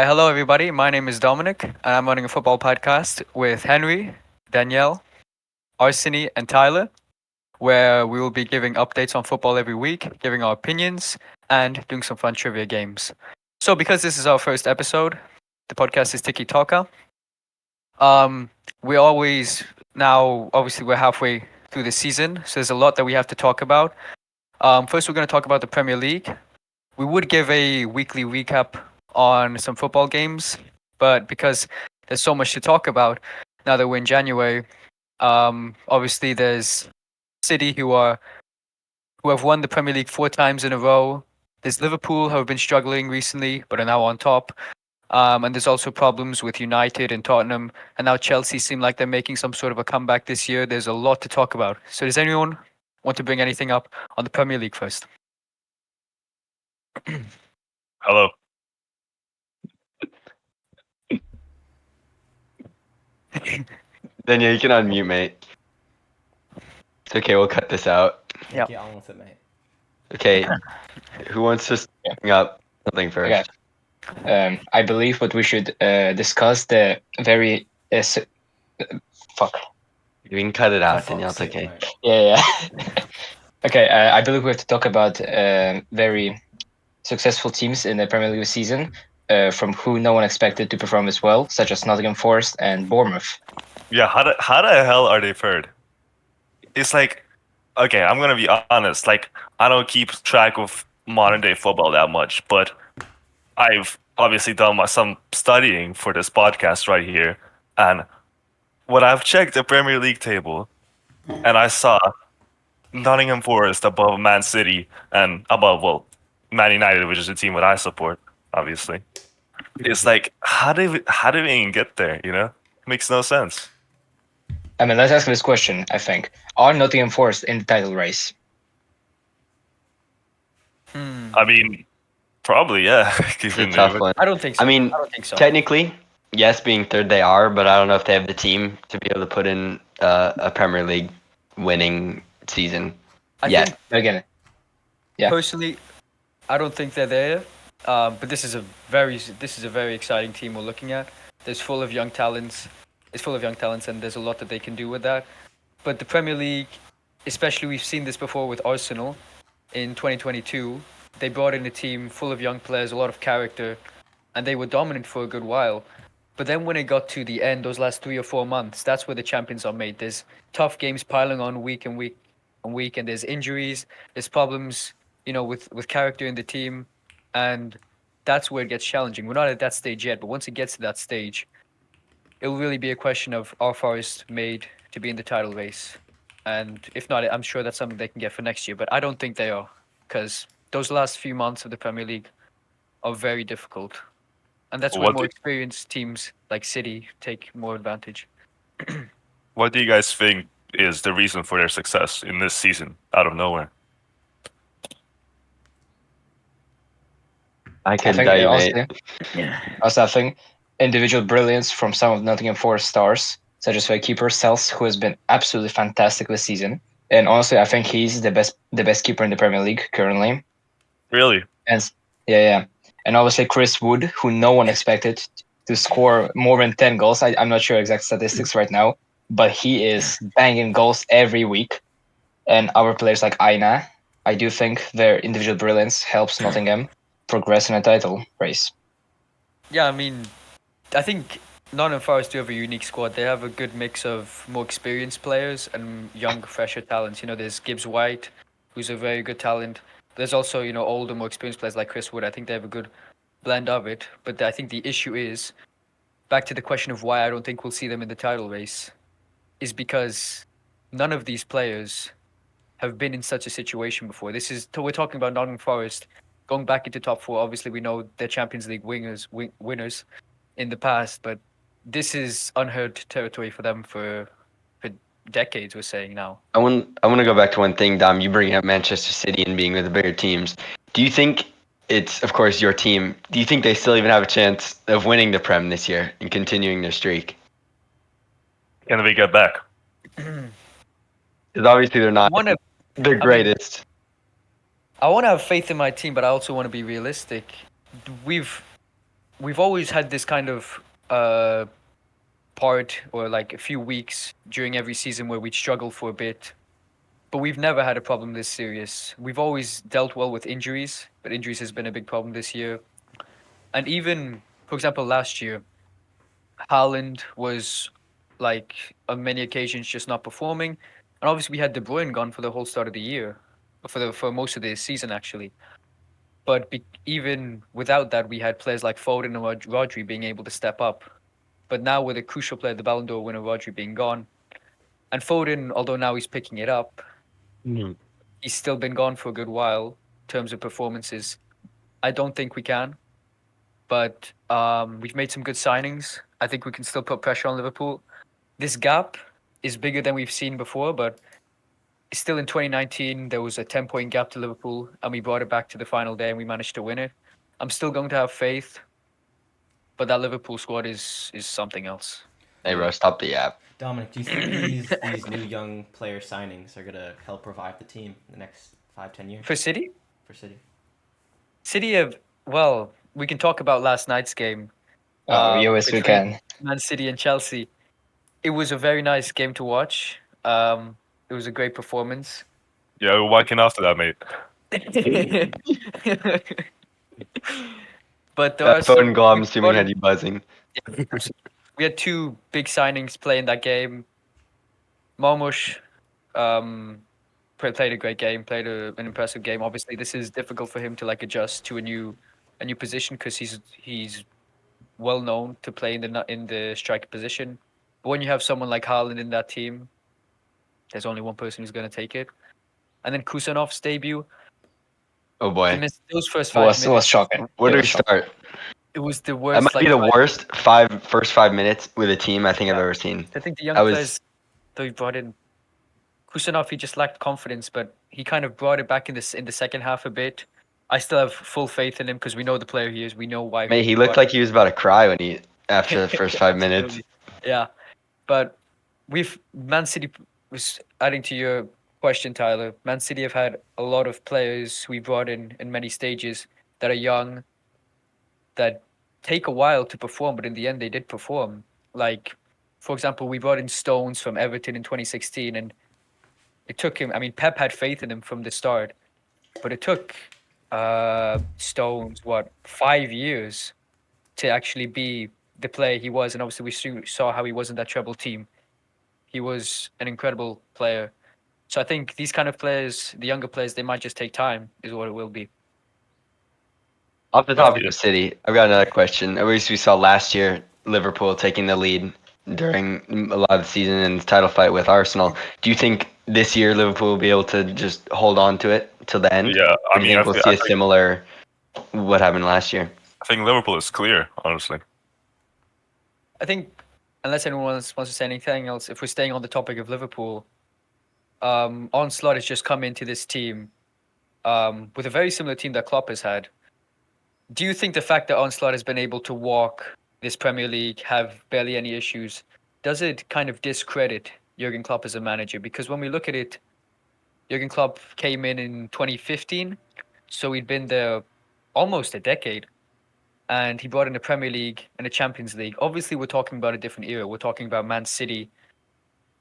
Hello everybody. My name is Dominic, and I'm running a football podcast with Henry, Danielle, Arseny, and Tyler, where we will be giving updates on football every week, giving our opinions, and doing some fun trivia games. So, because this is our first episode, the podcast is Tiki Talka. Um, we always now, obviously, we're halfway through the season, so there's a lot that we have to talk about. First, we're going to talk about the Premier League. We would give a weekly recap on some football games, but because there's so much to talk about now that we're in January, obviously there's City who have won the Premier League 4 times in a row. There's Liverpool who have been struggling recently but are now on top. And there's also problems with United and Tottenham, and now Chelsea seem like they're making some sort of a comeback this year. There's a lot to talk about. So does anyone want to bring anything up on the Premier League first? Hello. Daniel, you can unmute, mate. It's okay, we'll cut this out. Yeah. Get on with it, mate. Okay, who wants to bring up something first? Okay. I believe what we should discuss the very fuck. You can cut it out, For Daniel, fuck's it's sake, okay. mate. Yeah. Okay. I believe we have to talk about very successful teams in the Premier League season, from who no one expected to perform as well, such as Nottingham Forest and Bournemouth. Yeah, how the hell are they third? It's like, okay, I'm gonna be honest. Like, I don't keep track of modern day football that much, but I've obviously done some studying for this podcast right here, and when I've checked the Premier League table, and I saw Nottingham Forest above Man City and above Man United, which is the team that I support, obviously. It's like, how did we even get there? You know, makes no sense. I mean, let's ask this question. I think, are Nottingham Forest in the title race? I mean, probably, yeah. It's a tough one. I don't think so. I mean, I don't think so. technically, yes, being third they are, but I don't know if they have the team to be able to put in a Premier League winning season. I Yeah. think Again, yeah. personally, I don't think they're there. But this is a very exciting team we're looking at. There's full of young talents. It's full of young talents, and there's a lot that they can do with that. But the Premier League, especially, we've seen this before with Arsenal in 2022. They brought in a team full of young players, a lot of character, and they were dominant for a good while. But then when it got to the end, those last 3 or 4 months, that's where the champions are made. There's tough games piling on week and week and week, and there's injuries, there's problems, with character in the team, and that's where it gets challenging. We're not at that stage yet, but once it gets to that stage, it'll really be a question of are Forest made to be in the title race, and if not, I'm sure that's something they can get for next year. But I don't think they are, because those last few months of the Premier League are very difficult, and that's where What more do- experienced teams like City take more advantage. What do you guys think is the reason for their success in this season out of nowhere? I I couldn't think tell you, mate. also I think individual brilliance from some of Nottingham Forest stars, such as their keeper Sels, who has been absolutely fantastic this season. And honestly, I think he's the best keeper in the Premier League currently. Really? And yeah. And obviously Chris Wood, who no one expected to score more than 10 goals. I'm not sure exact statistics right now, but he is banging goals every week. And our players like Aina, I do think their individual brilliance helps Nottingham progress in a title race. Yeah, I mean, I think Nottingham Forest do have a unique squad. They have a good mix of more experienced players and young, fresher talents. There's Gibbs White, who's a very good talent. There's also, older, more experienced players like Chris Wood. I think they have a good blend of it. But I think the issue is, back to the question of why I don't think we'll see them in the title race, is because none of these players have been in such a situation before. We're talking about Nottingham Forest going back into top four. Obviously, we know they're Champions League winners in the past, but this is unheard territory for them for decades. We're saying now. I want to go back to one thing, Dom. You bring up Manchester City and being with the bigger teams. Do you think it's, of course, your team? Do you think they still even have a chance of winning the Prem this year and continuing their streak? Can we get back? Because obviously they're not the greatest. I want to have faith in my team, but I also want to be realistic. we've always had this kind of uh, part or like a few weeks during every season where we'd struggle for a bit, but we've never had a problem this serious. We've always dealt well with injuries, but injuries has been a big problem this year. And even, for example, last year, Haaland was like on many occasions just not performing, and obviously we had De Bruyne gone for the whole start of the year, for most of the season actually. But even without that, we had players like Foden and Rodri being able to step up. But now with a crucial player, the Ballon d'Or winner Rodri being gone, and Foden, although now he's picking it up, he's still been gone for a good while in terms of performances. I don't think we can, but we've made some good signings. I think we can still put pressure on Liverpool. This gap is bigger than we've seen before, but still in 2019 there was a 10-point gap to Liverpool, and we brought it back to the final day and we managed to win it. I'm still going to have faith, but that Liverpool squad is something else. Hey, bro, stop the app. Dominic, do you think these new young player signings are gonna help revive the team in the next 5-10 years For City, for City? City have well, we can talk about last night's game Yes, we between can. Man City and Chelsea. It was a very nice game to watch. It was a great performance. Yeah, we're walking after that, mate. But there That are phone some. call, I'm assuming, had you buzzing. We had two big signings play in that game. Marmoush played a great game, played an impressive game. Obviously, this is difficult for him to like adjust to a new position because he's well known to play in the striker position. But when you have someone like Haaland in that team, there's only one person who's going to take it. And then Kusanov's debut, Oh he boy. missed those first It 5 was minutes. shocking. Where It do we was shocking. start? It was the That worst. might Like be the five- worst first 5 minutes with a team I think I've ever seen. I think the young That was players that we brought in, Kusanov, he just lacked confidence, but he kind of brought it back in the second half a bit. I still have full faith in him because we know the player he is. We know why. mate, he looked like he was about to cry when he after the first 5 minutes. Absolutely. Yeah, but Man City was adding to your question, Tyler. Man City have had a lot of players we brought in many stages that are young, that take a while to perform, but in the end they did perform. Like, for example, we brought in Stones from Everton in 2016, and it took him. I mean, Pep had faith in him from the start, but it took Stones 5 years to actually be the player he was, and obviously saw how he was in that treble team. He was an incredible player. So I think these kind of players, the younger players, they might just take time, is what it will be. Off the That's topic of City, I've got another question. At least we saw last year Liverpool taking the lead during a lot of the season in the title fight with Arsenal. Do you think this year Liverpool will be able to just hold on to it till the end? Yeah, Or do you think we'll see a similar what happened last year? I think Liverpool is clear, honestly. I think, unless anyone else wants to say anything else, if we're staying on the topic of Liverpool, Onslaught has just come into this team with a very similar team that Klopp has had. Do you think the fact that Onslaught has been able to walk this Premier League, have barely any issues, does it kind of discredit Jurgen Klopp as a manager? Because when we look at it, Jurgen Klopp came in 2015, so he'd been there almost a decade, and he brought in a Premier League and a Champions League. Obviously, we're talking about a different era. We're talking about Man City,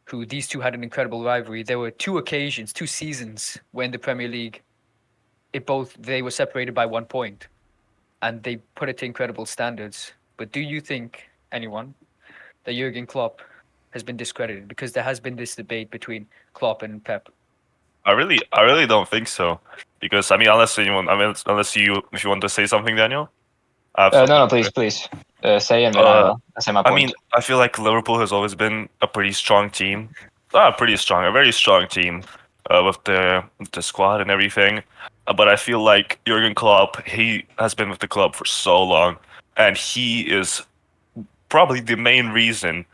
who these two had an incredible rivalry. There were two occasions, two seasons when the Premier League, they were separated by 1 point, and they put it to incredible standards. But do you think, anyone, that Jurgen Klopp has been discredited? Because there has been this debate between Klopp and Pep. I really don't think so. Because I mean, if you want to say something, Daniel. I have something No, to say. please say, and then Uh, I'll say my I point. mean, I feel like Liverpool has always been a pretty strong team. Not pretty strong, a very strong team with the squad and everything. But I feel like Jurgen Klopp, he has been with the club for so long, and he is probably the main reason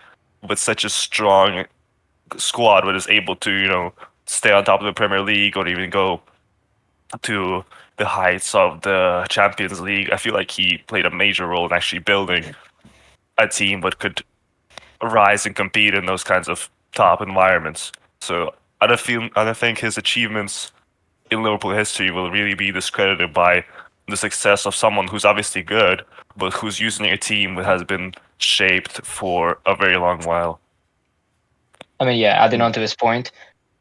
with such a strong squad that is able to, stay on top of the Premier League or even go to the heights of the Champions League. I feel like he played a major role in actually building a team that could rise and compete in those kinds of top environments. So I don't think his achievements in Liverpool history will really be discredited by the success of someone who's obviously good, but who's using a team that has been shaped for a very long while. I mean, yeah, adding on to this point,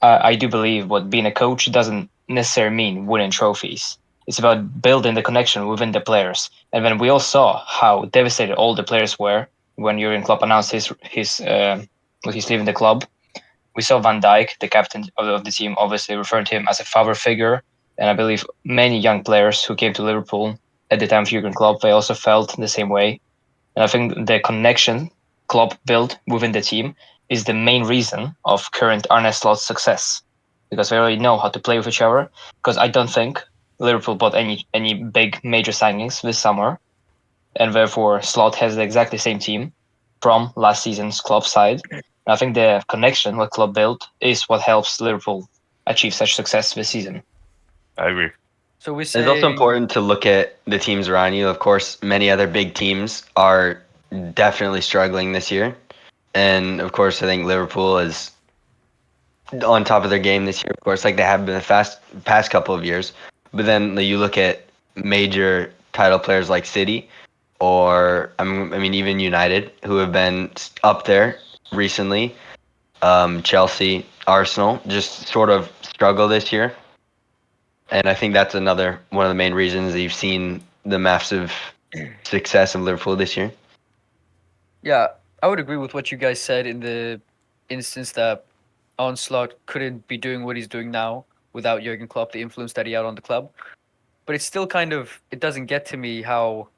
I do believe what being a coach doesn't necessarily mean winning trophies. It's about building the connection within the players. And when we all saw how devastated all the players were when Jurgen Klopp announced he's leaving the club, we saw Van Dijk, the captain of the team, obviously referring to him as a father figure. And I believe many young players who came to Liverpool at the time of Jurgen Klopp, they also felt the same way. And I think the connection Klopp built within the team is the main reason of current Arne Slot's success, because they already know how to play with each other. Because I don't think Liverpool bought any big major signings this summer, and therefore Slot has the exactly same team from last season's Klopp side. And I think the connection what Klopp built is what helps Liverpool achieve such success this season. I agree. So we're It's also saying, important to look at the teams around you. Of course, many other big teams are definitely struggling this year. And of course, I think Liverpool is on top of their game this year, of course, like they have been the past couple of years. But then you look at major title players like City or, I mean, even United, who have been up there recently. Chelsea, Arsenal just sort of struggle this year. And I think that's another one of the main reasons that you've seen the massive success of Liverpool this year. yeah, I would agree with what you guys said in the instance that Onslaught couldn't be doing what he's doing now without Jurgen Klopp, the influence that he had on the club. But it's still kind of, it doesn't get to me how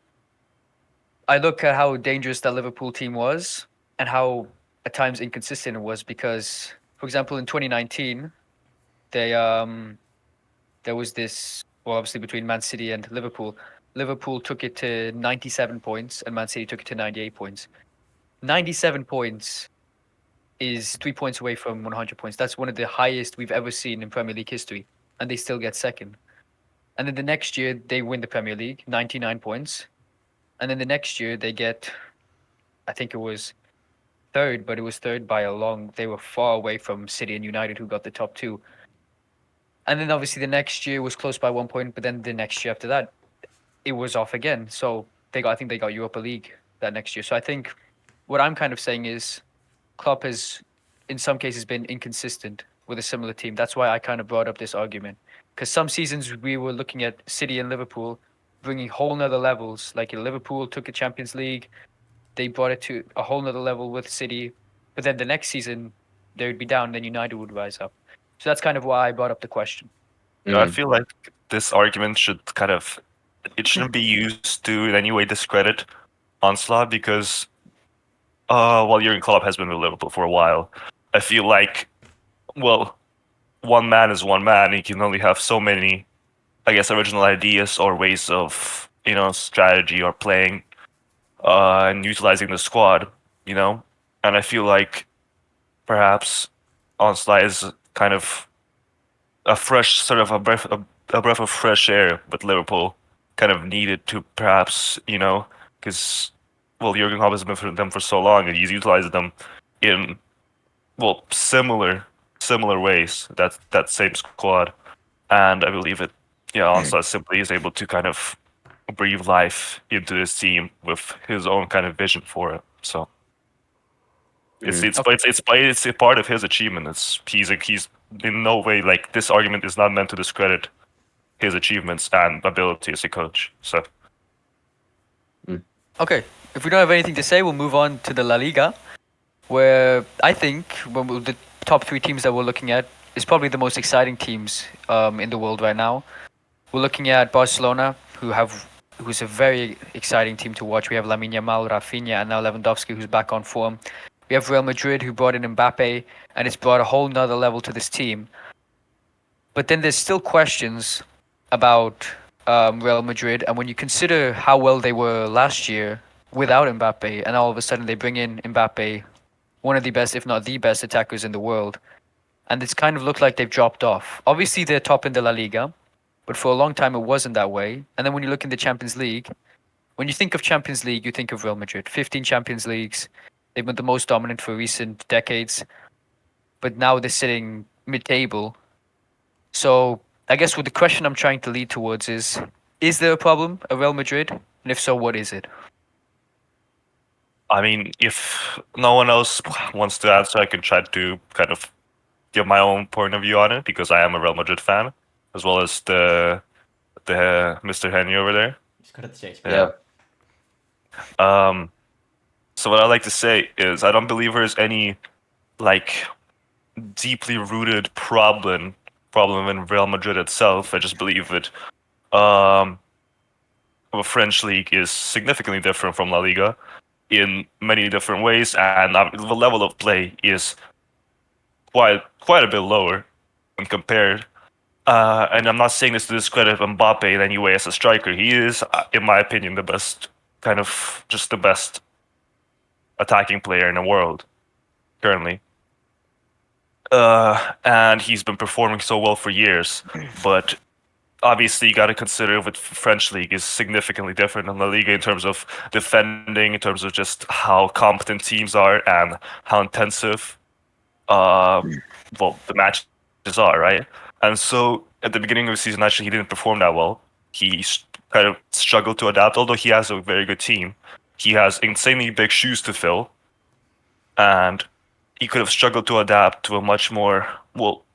I look at how dangerous that Liverpool team was and how at times inconsistent it was because, for example, in 2019, they there was this, well, obviously between Man City and Liverpool. Liverpool took it to 97 points and Man City took it to 98 points. 97 points is 3 points away from 100 points. That's one of the highest we've ever seen in Premier League history, and they still get second. And then the next year they win the Premier League, 99 points, and then the next year they get, I think it was third, but it was third by a long. They were far away from City and United, who got the top two. And then obviously the next year was close by 1 point, but then the next year after that, it was off again. So I think they got Europa League that next year. So I think what I'm kind of saying is Klopp has, in some cases, been inconsistent with a similar team. That's why I kind of brought up this argument. Because some seasons we were looking at City and Liverpool bringing whole nother levels. Like Liverpool took a Champions League, they brought it to a whole nother level with City. But then the next season they would be down, then United would rise up. So that's kind of why I brought up the question. I feel like this argument should kind of, it shouldn't be used to in any way discredit Onslaught because while Jurgen Klopp has been with Liverpool for a while, I feel like, well, one man is one man. He can only have so many, I guess, original ideas or ways of, strategy or playing and utilizing the squad, you know? And I feel like perhaps Onslaught is kind of a fresh, sort of a breath of fresh air with Liverpool kind of needed to perhaps, because, well, Jurgen Klopp has been with them for so long and he's utilized them in, well, similar ways, that same squad. And I believe Onslaught simply is able to kind of breathe life into this team with his own kind of vision for it. So it's a part of his achievement. He's in no way, like, this argument is not meant to discredit his achievements and ability as a coach. So Okay, if we don't have anything to say, we'll move on to the La Liga, where I think the top three teams that we're looking at is probably the most exciting teams in the world right now. We're looking at Barcelona, who's a very exciting team to watch. We have Lamine Yamal, Rafinha, and now Lewandowski, who's back on form. We have Real Madrid, who brought in Mbappe, and it's brought a whole nother level to this team. But then there's still questions about Real Madrid, and when you consider how well they were last year without Mbappe, and all of a sudden they bring in Mbappe, one of the best, if not the best, attackers in the world, and it's kind of looked like they've dropped off. Obviously, they're top in the La Liga, but for a long time it wasn't that way. And then when you look in the Champions League, when you think of Champions League, you think of Real Madrid. 15 Champions Leagues, they've been the most dominant for recent decades, but now they're sitting mid-table. So I guess what the question I'm trying to lead towards is, Is there a problem at Real Madrid? And if so, what is it? I mean, if no one else wants to answer, I can try to kind of give my own point of view on it because I am a Real Madrid fan, as well as the Mr. Henry over there. Just cut to the chase. Yeah. Um. So what I like to say is I don't believe there's any like deeply rooted problem in Real Madrid itself. I just believe that um the French league is significantly different from La Liga in many different ways, and the level of play is quite a bit lower when compared. And I'm not saying this to discredit Mbappe in any way as a striker. He is, in my opinion, the best just the best attacking player in the world currently. And he's been performing so well for years. But obviously, you got to consider what French league is significantly different than La Liga in terms of defending, in terms of just how competent teams are and how intensive, uh, the matches are, right? And so at the beginning of the season, actually, he didn't perform that well. He kind of struggled to adapt, although he has a very good team. He has insanely big shoes to fill, and he could have struggled to adapt to a much more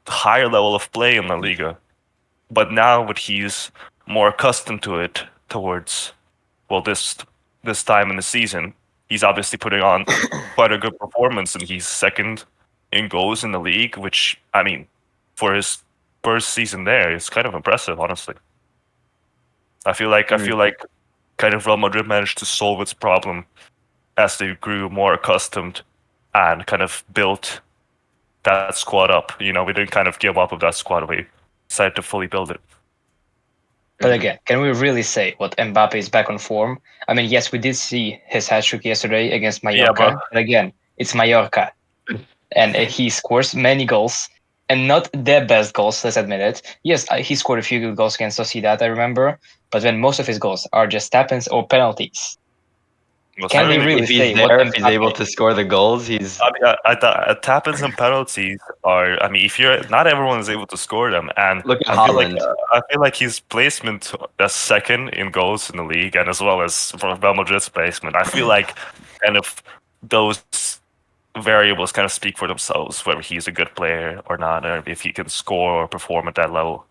higher level of play in La Liga. But now, what he's more accustomed to it towards this time in the season, he's obviously putting on quite a good performance, and he's second in goals in the league, which I mean, for his first season there, is kind of impressive, honestly. I feel like kind of Real Madrid managed to solve its problem as they grew more accustomed and kind of built that squad up. You know, we didn't kind of give up of that squad. We decided to fully build it. But again, can we really say what Mbappe is back on form? I mean, yes, we did see his hat trick yesterday against Yeah, Mallorca, but again, it's Mallorca, and he scores many goals, and not the best goals. Let's admit it. Yes, he scored a few good goals against Sociedad, I remember, but when most of his goals are just tap-ins or penalties, most can we certainly. really If he's say what there, if he's able Mbappe? to score the goals, he's I mean, tap-ins and penalties are. I mean, if you're not everyone is able to score them, and look at I Haaland. feel like his placement as second in goals in the league, and as well as for Real Madrid's placement, I feel like kind of those variables kind of speak for themselves, whether he's a good player or not, or if he can score or perform at that level.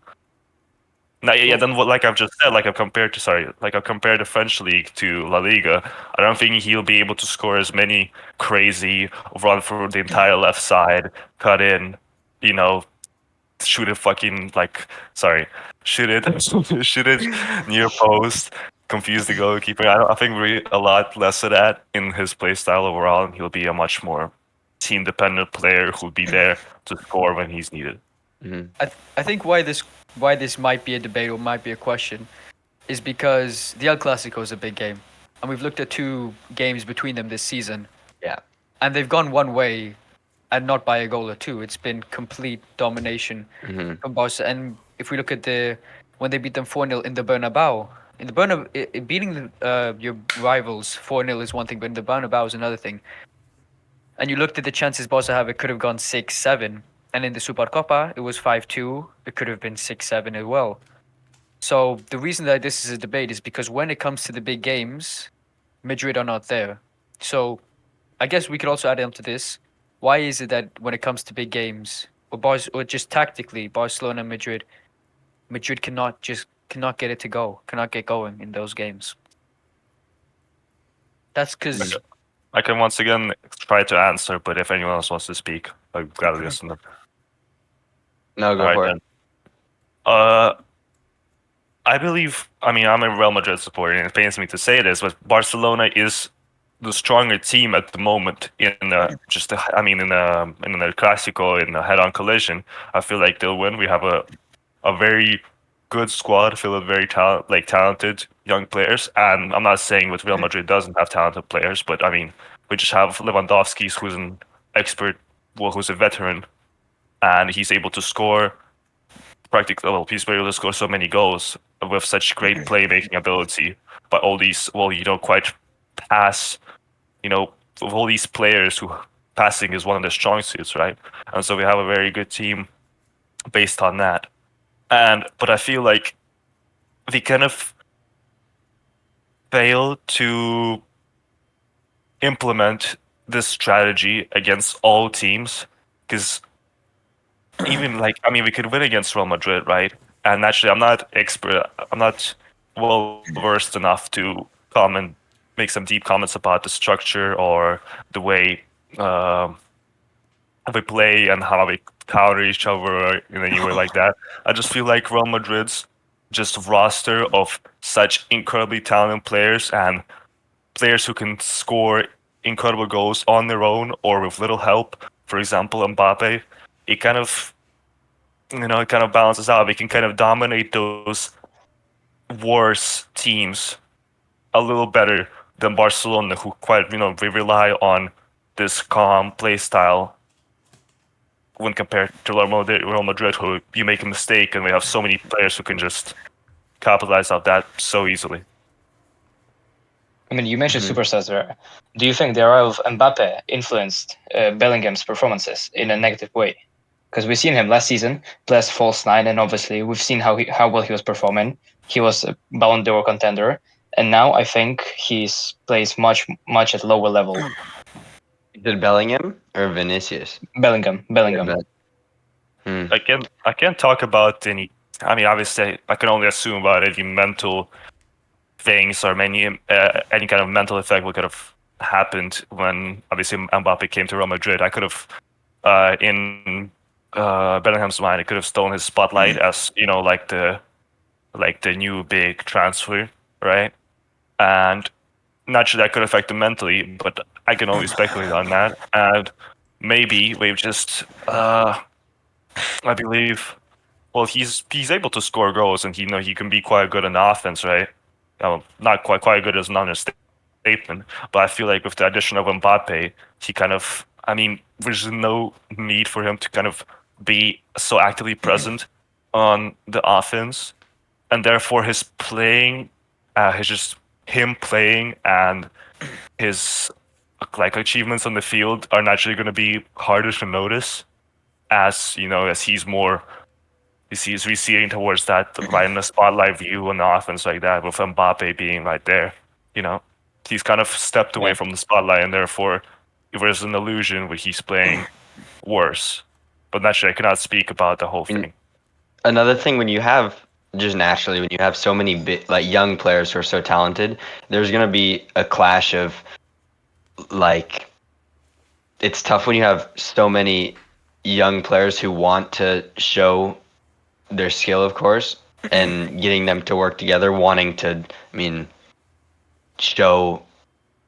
Now, yeah, then what? Like I've just said, like I've compared the French league to La Liga. I don't think he'll be able to score as many crazy run through the entire left side, cut in, you know, shoot it fucking like shoot it, shoot it near post, confuse the goalkeeper. I think we a lot less of that in his play style overall, and he'll be a much more team dependent player who'll be there to score when he's needed. Mhm. I think why this might be a debate or might be a question is because the El Clasico is a big game, and we've looked at two games between them this season, Yeah. and they've gone one way, and not by a goal or two. It's been complete domination Hmm. from Barca. And if we look at when they beat them 4-0 in the Bernabeu, beating your rivals 4-0 is one thing, but in the Bernabeu is another thing. And you looked at the chances Barca have, it could have gone 6-7. And in the Supercopa, it was 5-2. It could have been 6-7 as well. So the reason that this is a debate is because when it comes to the big games, Madrid are not there. So I guess we could also add on to this. Why is it that when it comes to big games, or just tactically, Barcelona and Madrid cannot get it to go, cannot get going in those games? That's because I can once again try to answer, but if anyone else wants to speak, I've got to listen to them. No, All go right for then. it. I believe. I mean, I'm a Real Madrid supporter, and it pains me to say this, but Barcelona is the stronger team at the moment in I mean, in the Clásico, in the head-on collision. I feel like they'll win. We have a very good squad filled with very talented young players, and I'm not saying that Real Madrid doesn't have talented players, but I mean, we just have Lewandowski, who's an expert, who's a veteran, and he's able to score he's able to score so many goals with such great playmaking ability. But all these, quite pass, with all these players who passing is one of their strong suits, right? And so we have a very good team based on that. But I feel like they kind of fail to implement this strategy against all teams, because even like I mean we could win against Real Madrid, right? And naturally, I'm not well versed enough to comment, make some deep comments about the structure or the way um we play and how we counter each other in any way like that. I just feel like Real Madrid's just roster of such incredibly talented players and players who can score incredible goals on their own or with little help. For example, Mbappe, it kind of it kind of balances out. We can kind of dominate those worse teams a little better than Barcelona, who quite we rely on this calm play style when compared to Real Madrid, who you make a mistake and we have so many players who can just capitalize off that so easily. I mean, you mentioned Mhm. superstars there. Do you think the arrival of Mbappe influenced Bellingham's performances in a negative way? Because we've seen him last season play as false nine, and obviously we've seen how well he was performing. He was a Ballon d'Or contender, and now I think he's plays much at lower level. Is it Bellingham or Vinicius? Bellingham, Yeah, Bellingham. Hmm. I can't talk about any. I mean, obviously, I can only assume about any mental things or any kind of mental effect what could have happened when obviously Mbappe came to Real Madrid. I could have in Bellingham's mind, it could have stolen his spotlight as like the new big transfer, right? And naturally, that could affect him mentally, but I can only speculate on that. And maybe we've just I believe. Well, he's able to score goals, and he can be quite good in offense, right? Not quite good as an understatement, but I feel like with the addition of Mbappe, he kind of. I mean, there's no need for him to kind of be so actively present on the offense, and therefore his playing, his just him playing and his like achievements on the field are naturally going to be harder to notice as as he's receding towards that right in the spotlight view on the offense like that with Mbappe being right there. You know, he's kind of stepped away Yeah. from the spotlight, and therefore there's an illusion where he's playing worse. But naturally, I cannot speak about the whole I mean, thing. another thing when you have just naturally when you have so many like young players who are so talented, there's gonna be a clash of like it's tough when you have so many young players who want to show their skill, of course, and getting them to work together, wanting to, I mean, show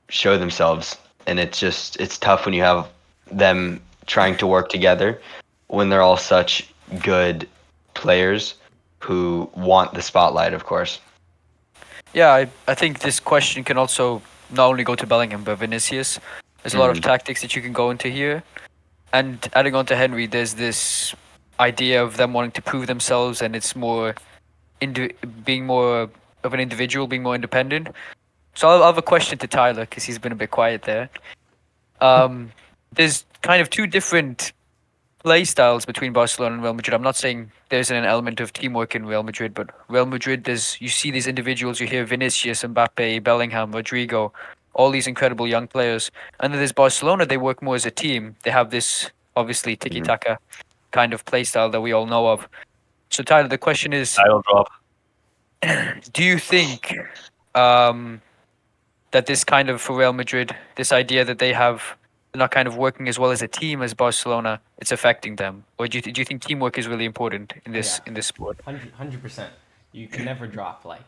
show themselves, and it's tough when you have them trying to work together when they're all such good players who want the spotlight, of course. Yeah, I think this question can also not only go to Bellingham but Vinicius. There's a lot of Mhm. tactics that you can go into here. And adding on to Henry, there's this idea of them wanting to prove themselves, and it's more being more of an individual, being more independent. So I'll have a question to Tyler because he's been a bit quiet there. There's kind of two different play styles between Barcelona and Real Madrid. I'm not saying there's an element of teamwork in Real Madrid, but Real Madrid, there's you see these individuals. You hear Vinicius, Mbappe, Bellingham, Rodrigo, all these incredible young players. And then there's Barcelona. They work more as a team. They have this obviously Tiki Mhm. Taka kind of play style that we all know of. So Tyler, the question is, Title drop. do you think um, that this kind of for Real Madrid, this idea that they're not kind of working as well as a team as Barcelona, it's affecting them, or do you think teamwork is really important in Oh yeah, this sport? 100%. You can never drop like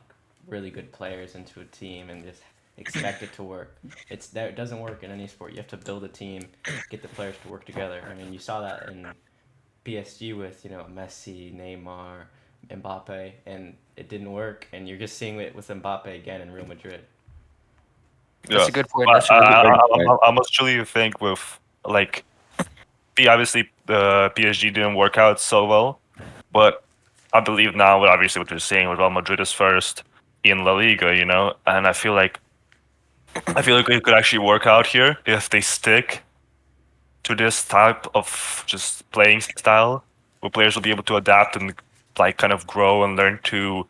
really good players into a team and just expect it to work. It doesn't work in any sport. You have to build a team, get the players to work together. I mean, you saw that in PSG with Messi, Neymar, Mbappe, and it didn't work. And you're just seeing it with Mbappe again in Real Madrid. That's Yeah, a good point. but That's a really good point. I must truly think with like obviously the PSG didn't work out so well, but I believe now, obviously, what you're saying with Real Madrid is first in La Liga, and I feel like it could actually work out here if they stick to this type of just playing style, where players will be able to adapt and like kind of grow and learn to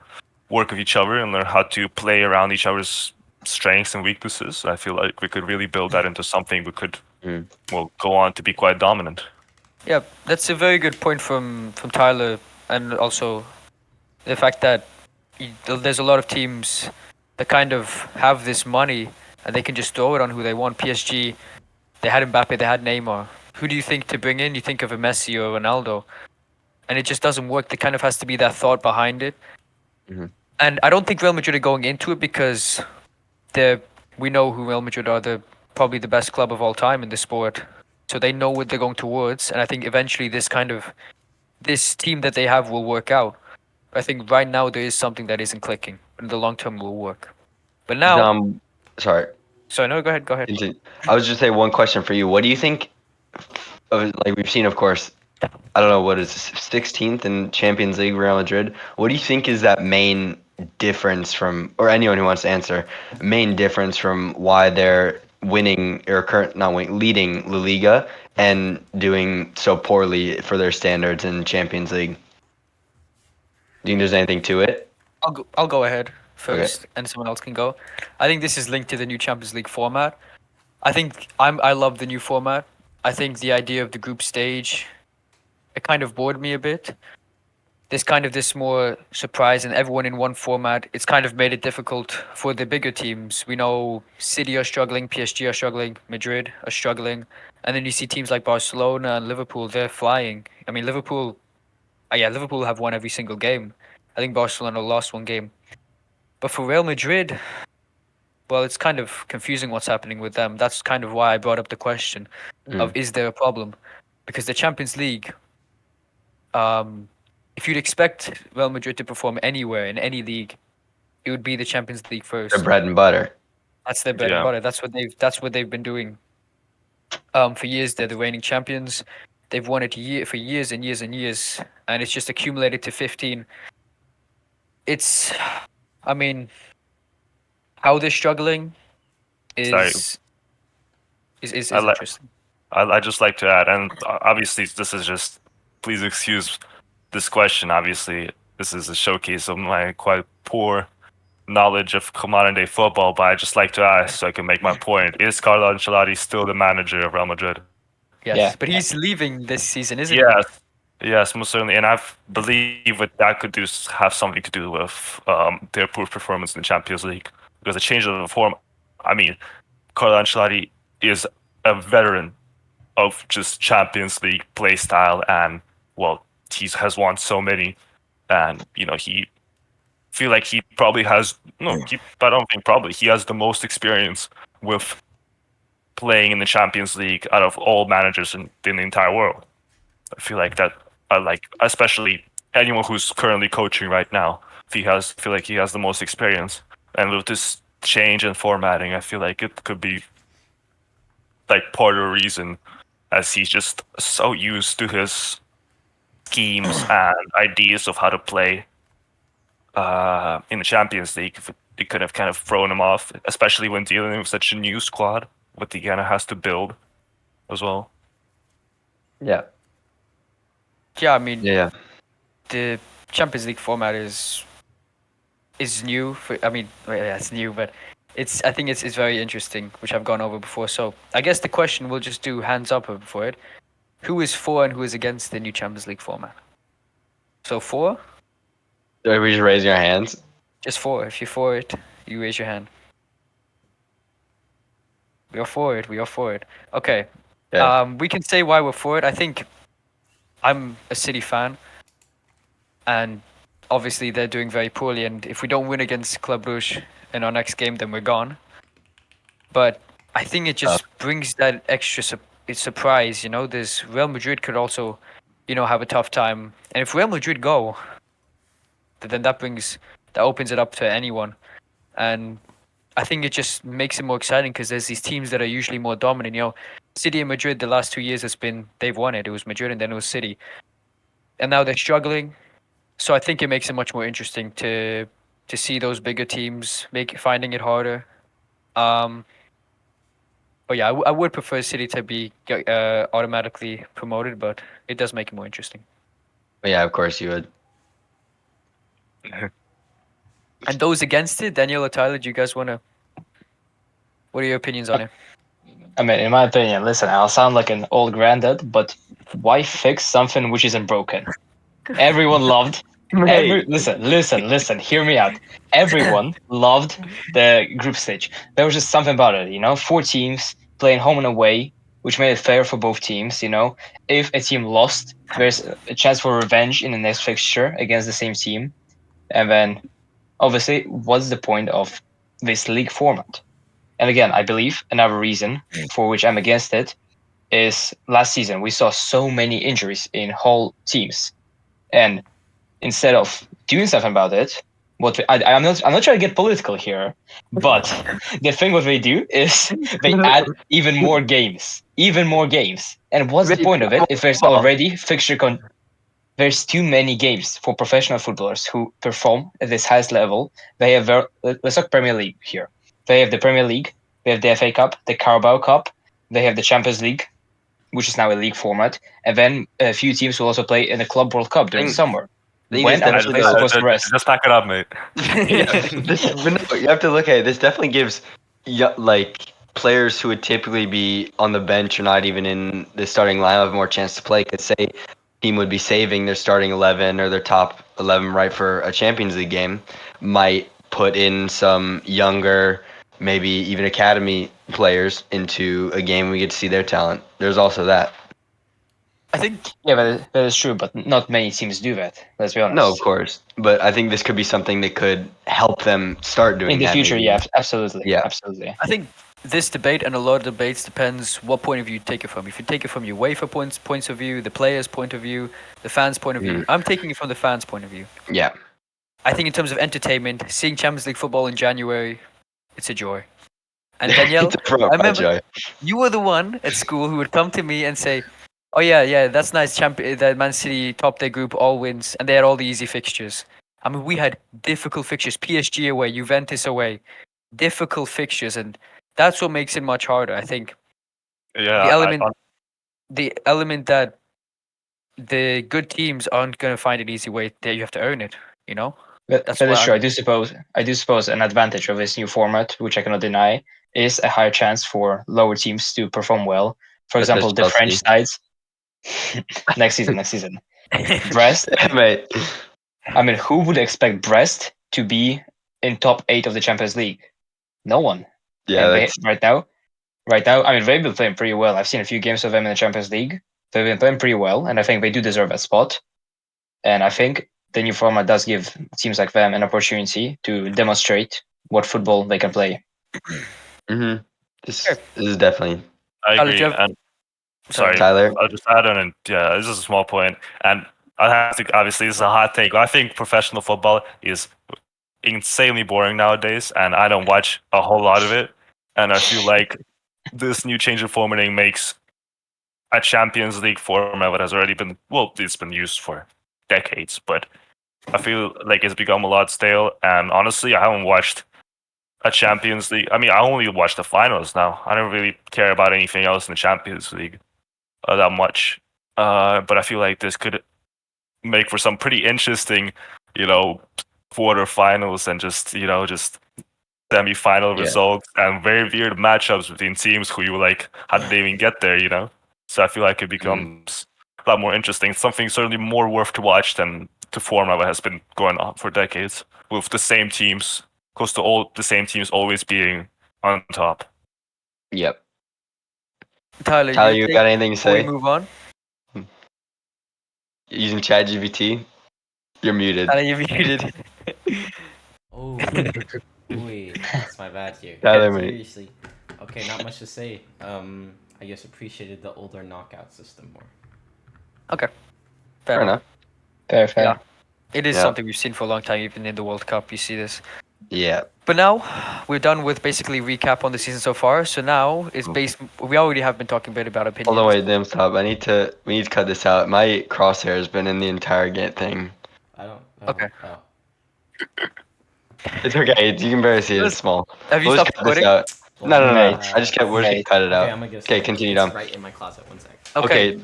work with each other and learn how to play around each other's strengths and weaknesses. I feel like we could really build that into something we could, Mm. well, go on to be quite dominant. Yeah, that's a very good point from Tyler, and also the fact that there's a lot of teams that kind of have this money and they can just throw it on who they want. PSG, they had Mbappe, they had Neymar. Who do you think to bring in? You think of a Messi or Ronaldo, and it just doesn't work. There kind of has to be that thought behind it. Mhm. And I don't think Real Madrid are going into it because they're we know who Real Madrid are. They're probably the best club of all time in the sport, so they know what they're going towards. And I think eventually this team that they have will work out. I think right now there is something that isn't clicking, but in the long term will work. But now, Sorry. sorry, no, go ahead, go ahead. I was just say one question for you. What do you think of, like we've seen, of course, I don't know what is 16th in Champions League, Real Madrid. What do you think is that main difference from, or anyone who wants to answer, main difference from why they're winning or current not winning, leading La Liga and doing so poorly for their standards in Champions League? Do you think there's anything to it? I'll go ahead Okay. first, and someone else can go. I think this is linked to the new Champions League format. I love the new format. I think the idea of the group stage, it kind of bored me a bit. There's kind of this more surprise and everyone in one format. It's kind of made it difficult for the bigger teams. We know City are struggling, PSG are struggling, Madrid are struggling, and then you see teams like Barcelona and Liverpool. They're flying. I mean, Liverpool have won every single game. I think Barcelona lost one game. But for Real Madrid, well, it's kind of confusing what's happening with them. That's kind of why I brought up the question of Mm. is there a problem? Because the Champions League, um, if you'd expect Real Madrid to perform anywhere in any league, it would be the Champions League Their first. bread and butter. That's their bread and Yeah. butter. That's what they've been doing for years. They're the reigning champions. They've won it for years and years and years, and it's just accumulated to 15. It's, I mean, how they're struggling Sorry, is I li- interesting. I just like to add, and obviously this is just, please excuse this question. Obviously, this is a showcase of my quite poor knowledge of modern day football, but I just like to ask so I can make my point. Is Carlo Ancelotti still the manager of Real Madrid? Yes, Yeah, but he's leaving this season, isn't he? Yes, yes, most certainly, and I believe that could have something to do with their poor performance in the Champions League because the change of the form. I mean, Carlo Ancelotti is a veteran of just Champions League play style, and well, he has won so many, and he feel like he probably has no. I don't think probably he has the most experience with playing in the Champions League out of all managers in the entire world. I feel like that. I like, especially anyone who's currently coaching right now. Feel like he has the most experience, and with this change in formatting, I feel like it could be like part of the reason, as he's just so used to his schemes and ideas of how to play in the Champions League. It could have kind of thrown him off, especially when dealing with such a new squad, what he kind of has to build as well. Yeah. Yeah, I mean, Yeah. the Champions League format is new. I mean, well, yeah, it's new, but I think it's very interesting, which I've gone over before. So I guess the question we'll just do hands up for it. Who is for and who is against the new Champions League format? So for, Yeah. We just raise your hands. just for. If you're for it, you raise your hand. We are for it. We are for it. Okay. Yeah. We can say why we're for it. I think I'm a City fan, and obviously they're doing very poorly. And if we don't win against Club Rouge in our next game, then we're gone. But I think it just brings that extra surprise. There's Real Madrid could also, have a tough time, and if Real Madrid go, then that opens it up to anyone, and I think it just makes it more exciting because there's these teams that are usually more dominant. City and Madrid the last 2 years they've won it. It was Madrid and then it was City, and now they're struggling. So I think it makes it much more interesting to see those bigger teams finding it harder. Um, but yeah, I would prefer City to be automatically promoted, but it does make it more interesting. But yeah, of course you would. And those against it, Daniel or Tyler, do you guys want to What are your opinions on it? I mean, in my opinion, listen, I'll sound like an old granddad, but why fix something which isn't broken? Everyone loved Mate, listen, hear me out. Everyone loved the group stage. There was just something about it, 4 teams playing home and away, which made it fair for both teams, If a team lost, there's a chance for revenge in the next fixture against the same team. And then obviously, what's the point of this league format? And again, I believe another reason for which I'm against it is last season we saw so many injuries in whole teams. And instead of doing something about it, I'm not trying to get political here, but the thing what they do is they add even more games. And what's the mate, point of it if there's football. already there's too many games for professional footballers who perform at this highest level. They have let's talk Premier League here. They have the Premier League, they have the FA Cup, the Carabao Cup, they have the Champions League, which is now a league format, and then a few teams will also play in the Club World Cup during the Think- summer. think When there's are those definitely players no- supposed to rest? Just pack it up, mate. But no, you have to look at it. This definitely gives, like players who would typically be on the bench or not even in the starting lineup more chance to play. Because say team would be saving their starting 11 or their top 11 right for a Champions League game, might put in some younger, maybe even academy players into a game. We get to see their talent. There's also that. I think Yeah, that is true, but not many teams do that. Let's be honest. No, of course, but I think this could be something that could help them start doing In the that. future, maybe. yeah, absolutely, Yeah. absolutely. I think this debate and a lot of debates depends what point of view you take it from. If you take it from your UEFA points of view, the players' point of view, the fans' point of view. I'm taking it from the fans' point of view. Yeah. I think in terms of entertainment, seeing Champions League football in January, it's a joy. And Danielle, It's a front I remember joy. you were the one at school who would come to me and say, "Oh yeah, that's nice. That Man City topped their group, all wins, and they had all the easy fixtures." I mean, we had difficult fixtures: PSG away, Juventus away, difficult fixtures, and that's what makes it much harder. I think Yeah, the element that the good teams aren't going to find an easy way. That you have to earn it. You know. That's That is why true. I do suppose an advantage of this new format, which I cannot deny, is a higher chance for lower teams to perform well. For Such as example, the French Chelsea. sides. Next season. Brest. Mate. I mean, who would expect Brest to be in top 8 of the Champions League? No one. Yeah, And that's right now, I mean, they've been playing pretty well. I've seen a few games of them in the Champions League. They've been playing pretty well, and I think they do deserve that spot. And I think the new format does give teams like them an opportunity to demonstrate what football they can play. hmm this, Sure. this is definitely I Tyler, agree. do you have- And sorry, Tyler. I'll just add on, and yeah, this is a small point, and I have to obviously this is a hot take. I think professional football is insanely boring nowadays, and I don't watch a whole lot of it. And I feel like this new change in formatting makes a Champions League format that has already been it's been used for decades, but I feel like it's become a lot stale. And honestly, I haven't watched a Champions League. I mean, I only watch the finals now. I don't really care about anything else in the Champions League that much. But I feel like this could make for some pretty interesting, you know, quarterfinals and just semi-final Yeah. results and very weird matchups between teams who you like, how did they even get there? So I feel like it becomes a lot more interesting. Something certainly more worth to watch than the format that has been going on for decades with the same teams, close to all the same teams always being on top. Yep. Tyler, Tyler, your you take got anything to before we say? move on? Using ChatGPT? You're muted. Tyler, you're muted. Oh, wait, that's my bad here. Tyler, mate. Seriously. Okay, not much to say. I guess appreciated the older knockout system more. Okay. Fair enough. Fair. Yeah. It is Yeah. something we've seen for a long time, even in the World Cup. You see this. Yeah. But now we're done with basically recap on the season so far. So now it's based. We already have been talking a bit about opinions. Hold on, wait, damn, stop. We need to cut this out. My crosshair has been in the entire thing. I don't. Okay. Oh. It's okay. You can barely see it. It's Listen, small. Have you We'll just stopped cut this recording? out. No. Mate. I just we're just gonna cut it Okay, out. I'm gonna get. Okay, continue It's down. right in my closet. One sec. Okay.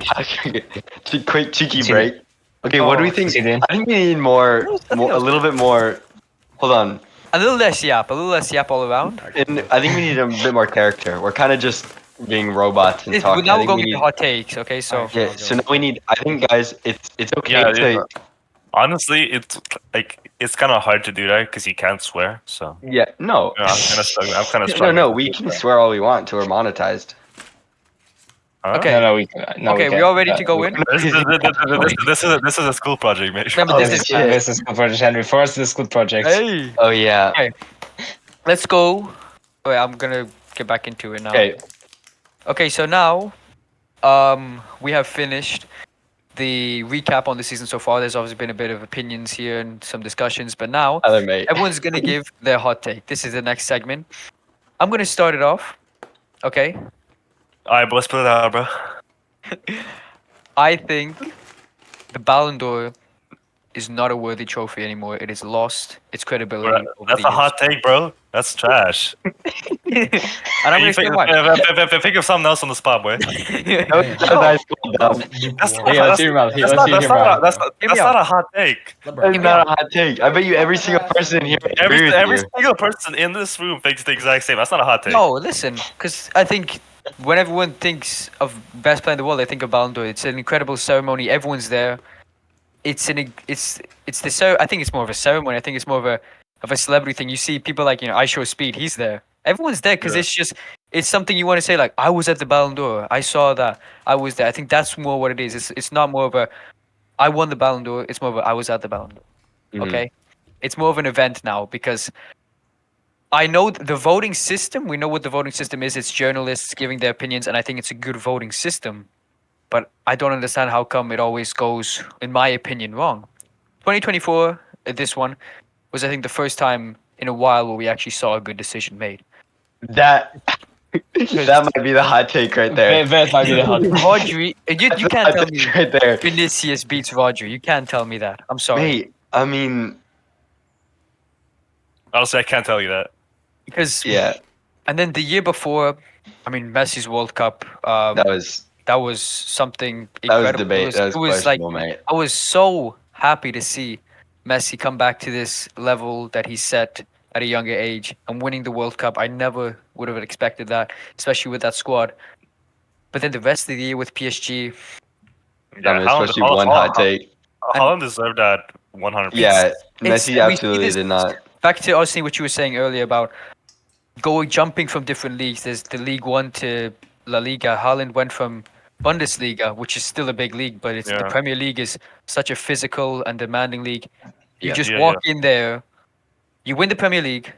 Quick cheeky See- break. Okay, what do we Oh, think? see then? I think we need more, I think that a was little bit more. Hold on. A little less yap all around. And I think we need a bit more character. We're kind of just being robots and talking. Now I we're think going we into need. hot takes. Okay, so Alright, sure. Yeah. I'll So go. now we need. I think, guys, it's okay Yeah, to. honestly, it's kind of hard to do that because you can't swear. So Yeah. No. I'm kind of struggling. I'm kind of No, struggling. no. to We do can that. swear all we want till we're monetized. Huh? okay, No, we can. No, okay, we we can. all ready to go in? This is a school project, mate. Remember, Oh, this is shit. This is good project, Henry. First, this good project. hey. Oh yeah. Okay, let's go. Wait, I'm gonna get back into it now. Okay. Okay, so now, we have finished the recap on the season so far. There's obviously been a bit of opinions here and some discussions, but now Other mate. everyone's gonna give their hot take. This is the next segment. I'm gonna start it off. Okay, All right, but let's put it out, bro. I think the Ballon d'Or is not a worthy trophy anymore. It has lost its credibility over That's the a years. hot take, bro. That's trash. And I'm gonna You explain think, why. think of something else on the spot, boy. That was Hey, a nice one, That's Dom. That's lukewarm. not, Yeah, let's that's, hear him out. that's Let's not, hear that's him not, out. that's, Hear that's me not out. a hot take. That's me not out. a hot take. I bet you every single person here agree with Every you. single person in this room thinks the exact same. That's not a hot take. No, listen, because I think when everyone thinks of best player in the world, they think of Ballon d'Or. It's an incredible ceremony. Everyone's there. It's the I think it's more of a ceremony. I think it's more of a celebrity thing. You see people like I Show Speed. He's there. Everyone's there because Yeah. it's something you want to say like I was at the Ballon d'Or. I saw that. I was there. I think that's more what it is. It's not more of a I won the Ballon d'Or. It's more of a I was at the Ballon d'Or. Mhm. Okay, it's more of an event now because I know the voting system. We know what the voting system is. It's journalists giving their opinions, and I think it's a good voting system. But I don't understand how come it always goes, in my opinion, wrong. 2024, this one was I think the first time in a while where we actually saw a good decision made. That that might be the hot take right there. That might be the hot. Rodri, you That's the can't hot tell take me right there. Vinicius beats Rodri. You can't tell me that. I'm sorry. Mate, I mean, Honestly, I can't tell you that. Because yeah, and then the year before, I mean Messi's World Cup. that was That was something that was incredible. debate. That was It was like questionable, mate. I was so happy to see Messi come back to this level that he set at a younger age and winning the World Cup. I never would have expected that, especially with that squad. But then the rest of the year with PSG, I mean, especially one hot take. Holland deserved that 100%. Yeah, it's Messi we see absolutely this did not. back to obviously what you were saying earlier about jumping from different leagues. There's the League One to La Liga. Haaland went from Bundesliga, which is still a big league, but it's the Yeah. Premier League is such a physical and demanding league. You Yeah. just Yeah, walk in there, you win the Premier League,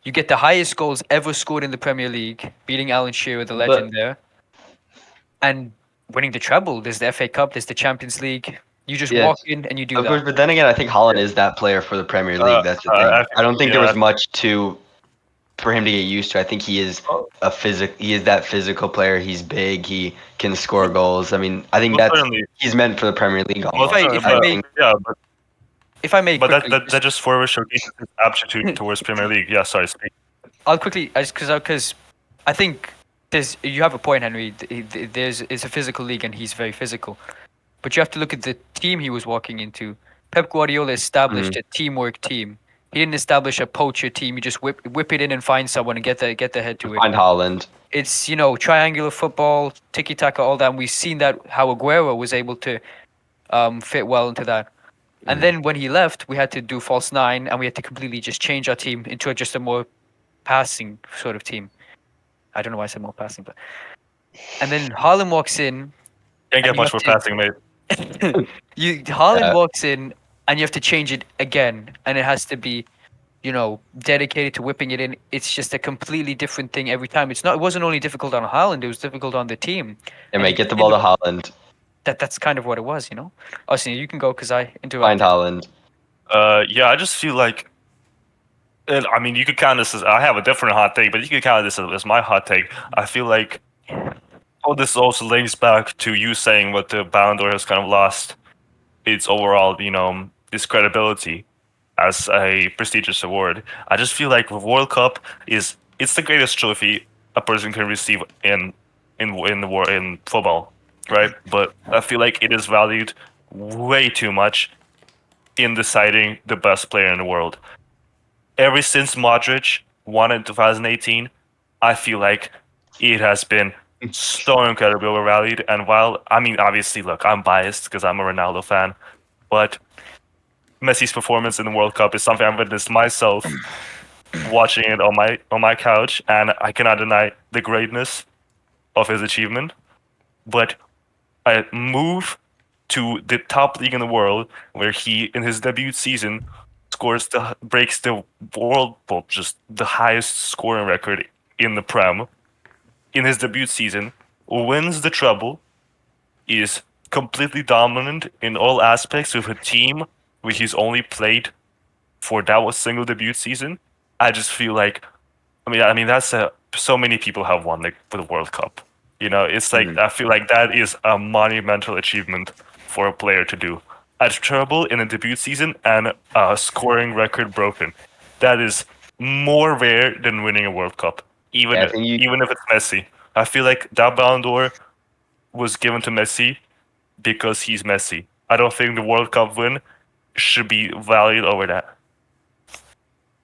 you get the highest goals ever scored in the Premier League, beating Alan Shearer, the legend there, and winning the treble. There's the FA Cup, there's the Champions League. You just Yes. walk in and you do Of course, that. but then again, I think Holland is that player for the Premier League. That's the thing. I don't think there was much for him to get used to. I think he is He is that physical player. He's big. He can score goals. I mean, I think Most that's certainly. he's meant for the Premier League. Most Almost. certainly, if I but, may- yeah, If I may but quickly, that just further showcases his aptitude towards Premier League. Yeah, sorry, speak. I'll quickly, because I think you have a point, Henry. It's a physical league and he's very physical, but you have to look at the team he was walking into. Pep Guardiola established a teamwork team. He didn't establish a poacher team. You just whip it in and find someone and get the head to it. Find Holland. It's triangular football, tiki taka, all that. And we've seen that how Aguero was able to fit well into that. And then when he left, we had to do false nine, and we had to completely just change our team into just a more passing sort of team. I don't know why I said more passing, but and then Haaland walks in. Can't And get you much have for to- passing, mate. Haaland walks in, and you have to change it again, and it has to be, dedicated to whipping it in. It's just a completely different thing every time. It wasn't only difficult on Haaland; it was difficult on the team. And mate, it- get the ball to Holland. That's kind of what it was. Austin, you can go because I interrupted. Find Holland. Yeah, I just feel like. And, I mean, you could count this as. I have a different hot take, but you could count this as my hot take. I feel like. Oh, this also links back to you saying what the Ballon d'Or has kind of lost its overall, its credibility as a prestigious award. I just feel like the World Cup it's the greatest trophy a person can receive in football, right? But I feel like it is valued way too much in deciding the best player in the world. ever since Modric won in 2018, I feel like it has been so incredibly overvalued. And while, I mean, obviously, look, I'm biased because I'm a Ronaldo fan, but Messi's performance in the World Cup is something I've witnessed myself watching it on my couch, and I cannot deny the greatness of his achievement. But a move to the top league in the world, where he, in his debut season, breaks the world, well, just the highest scoring record in the Prem in his debut season, wins the treble, is completely dominant in all aspects with a team where he's only played for that was single debut season. I just feel like, I mean that's so many people have won the World Cup. You know, it's like I feel like that is a monumental achievement for a player to do. A treble in a debut season and a scoring record broken. That is more rare than winning a World Cup, Yeah, I think you. even if it's Messi. I feel like that Ballon d'Or was given to Messi because he's Messi. I don't think the World Cup win should be valued over that.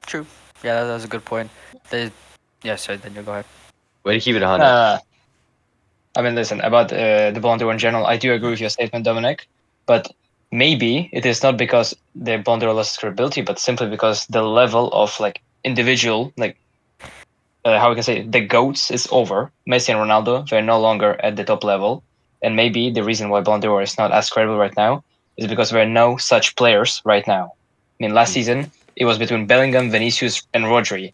True. Yeah, that's a good point. Yeah, sorry, Daniel, go ahead. Way to keep it 100. I mean, listen, about the Ballon d'Or in general, I do agree with your statement, Dominic. But maybe it is not because the Ballon d'Or lost credibility, but simply because the level of like individual, like how we can say, the goats is over. Messi and Ronaldo, they're no longer at the top level, and maybe the reason why Ballon d'Or is not as credible right now is because there are no such players right now. I mean, last season it was between Bellingham, Vinicius, and Rodri.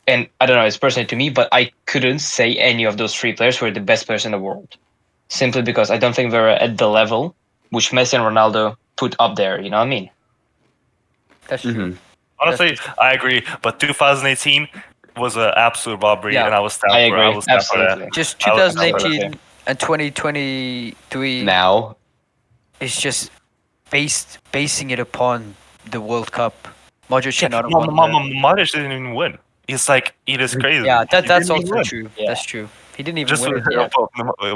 And I don't know, it's personally to me, but I couldn't say any of those three players were the best players in the world. Simply because I don't think they're at the level which Messi and Ronaldo put up there. You know what I mean? That's true. Mhm. Honestly, I agree. But 2018 was an absolute robbery, Yeah. and I was I down for. I agree, was down for that. absolutely. Just I was down for that. 2018 and 2023 Now, is just basing it upon the World Cup. Modric Yeah, cannot have won the. Modric didn't even win. It's like it is crazy. Yeah, He that's didn't even also win. true. Yeah. That's true. He didn't even Just win it yet.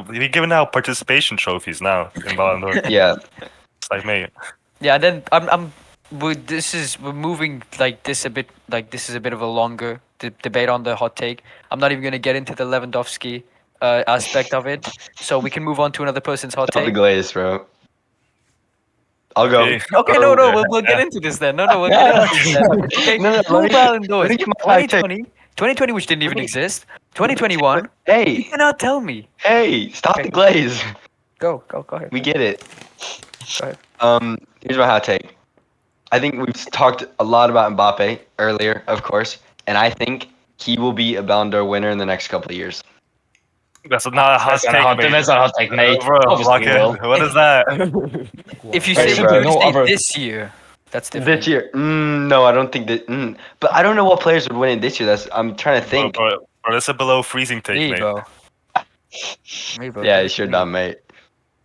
We're giving out participation trophies now in Ballon d'Or. yeah, It's like, mate, Yeah, then we're moving like this a bit, like this is a bit of a longer debate on the hot take. I'm not even gonna get into the Lewandowski aspect of it, so we can move on to another person's hot stop the take. glaze, bro. I'll okay. go. Okay, no, we'll get into this then. No, we'll get into this then. Okay, No, two let Ballon me d'Ors. get my hot take. 2020, which didn't even exist. 2021. You Hey, cannot tell me. stop Okay. the glaze. Go ahead. We get it. Go ahead. Here's my hot take. I think we've talked a lot about Mbappe earlier, of course, and I think he will be a Ballon d'Or winner in the next couple of years. That's not a hot take, mate. That's not a hot take, mate. Bro, Obviously lock he in. will. What is that? If you Very say, simply, if you no say other- this year, that's different. This year, no, I don't think that. But I don't know what players would win it this year. I'm trying to think. Bro, that's a below freezing take, Me, mate. bro. Me, bro. Yeah, give you it sure to me. done, mate.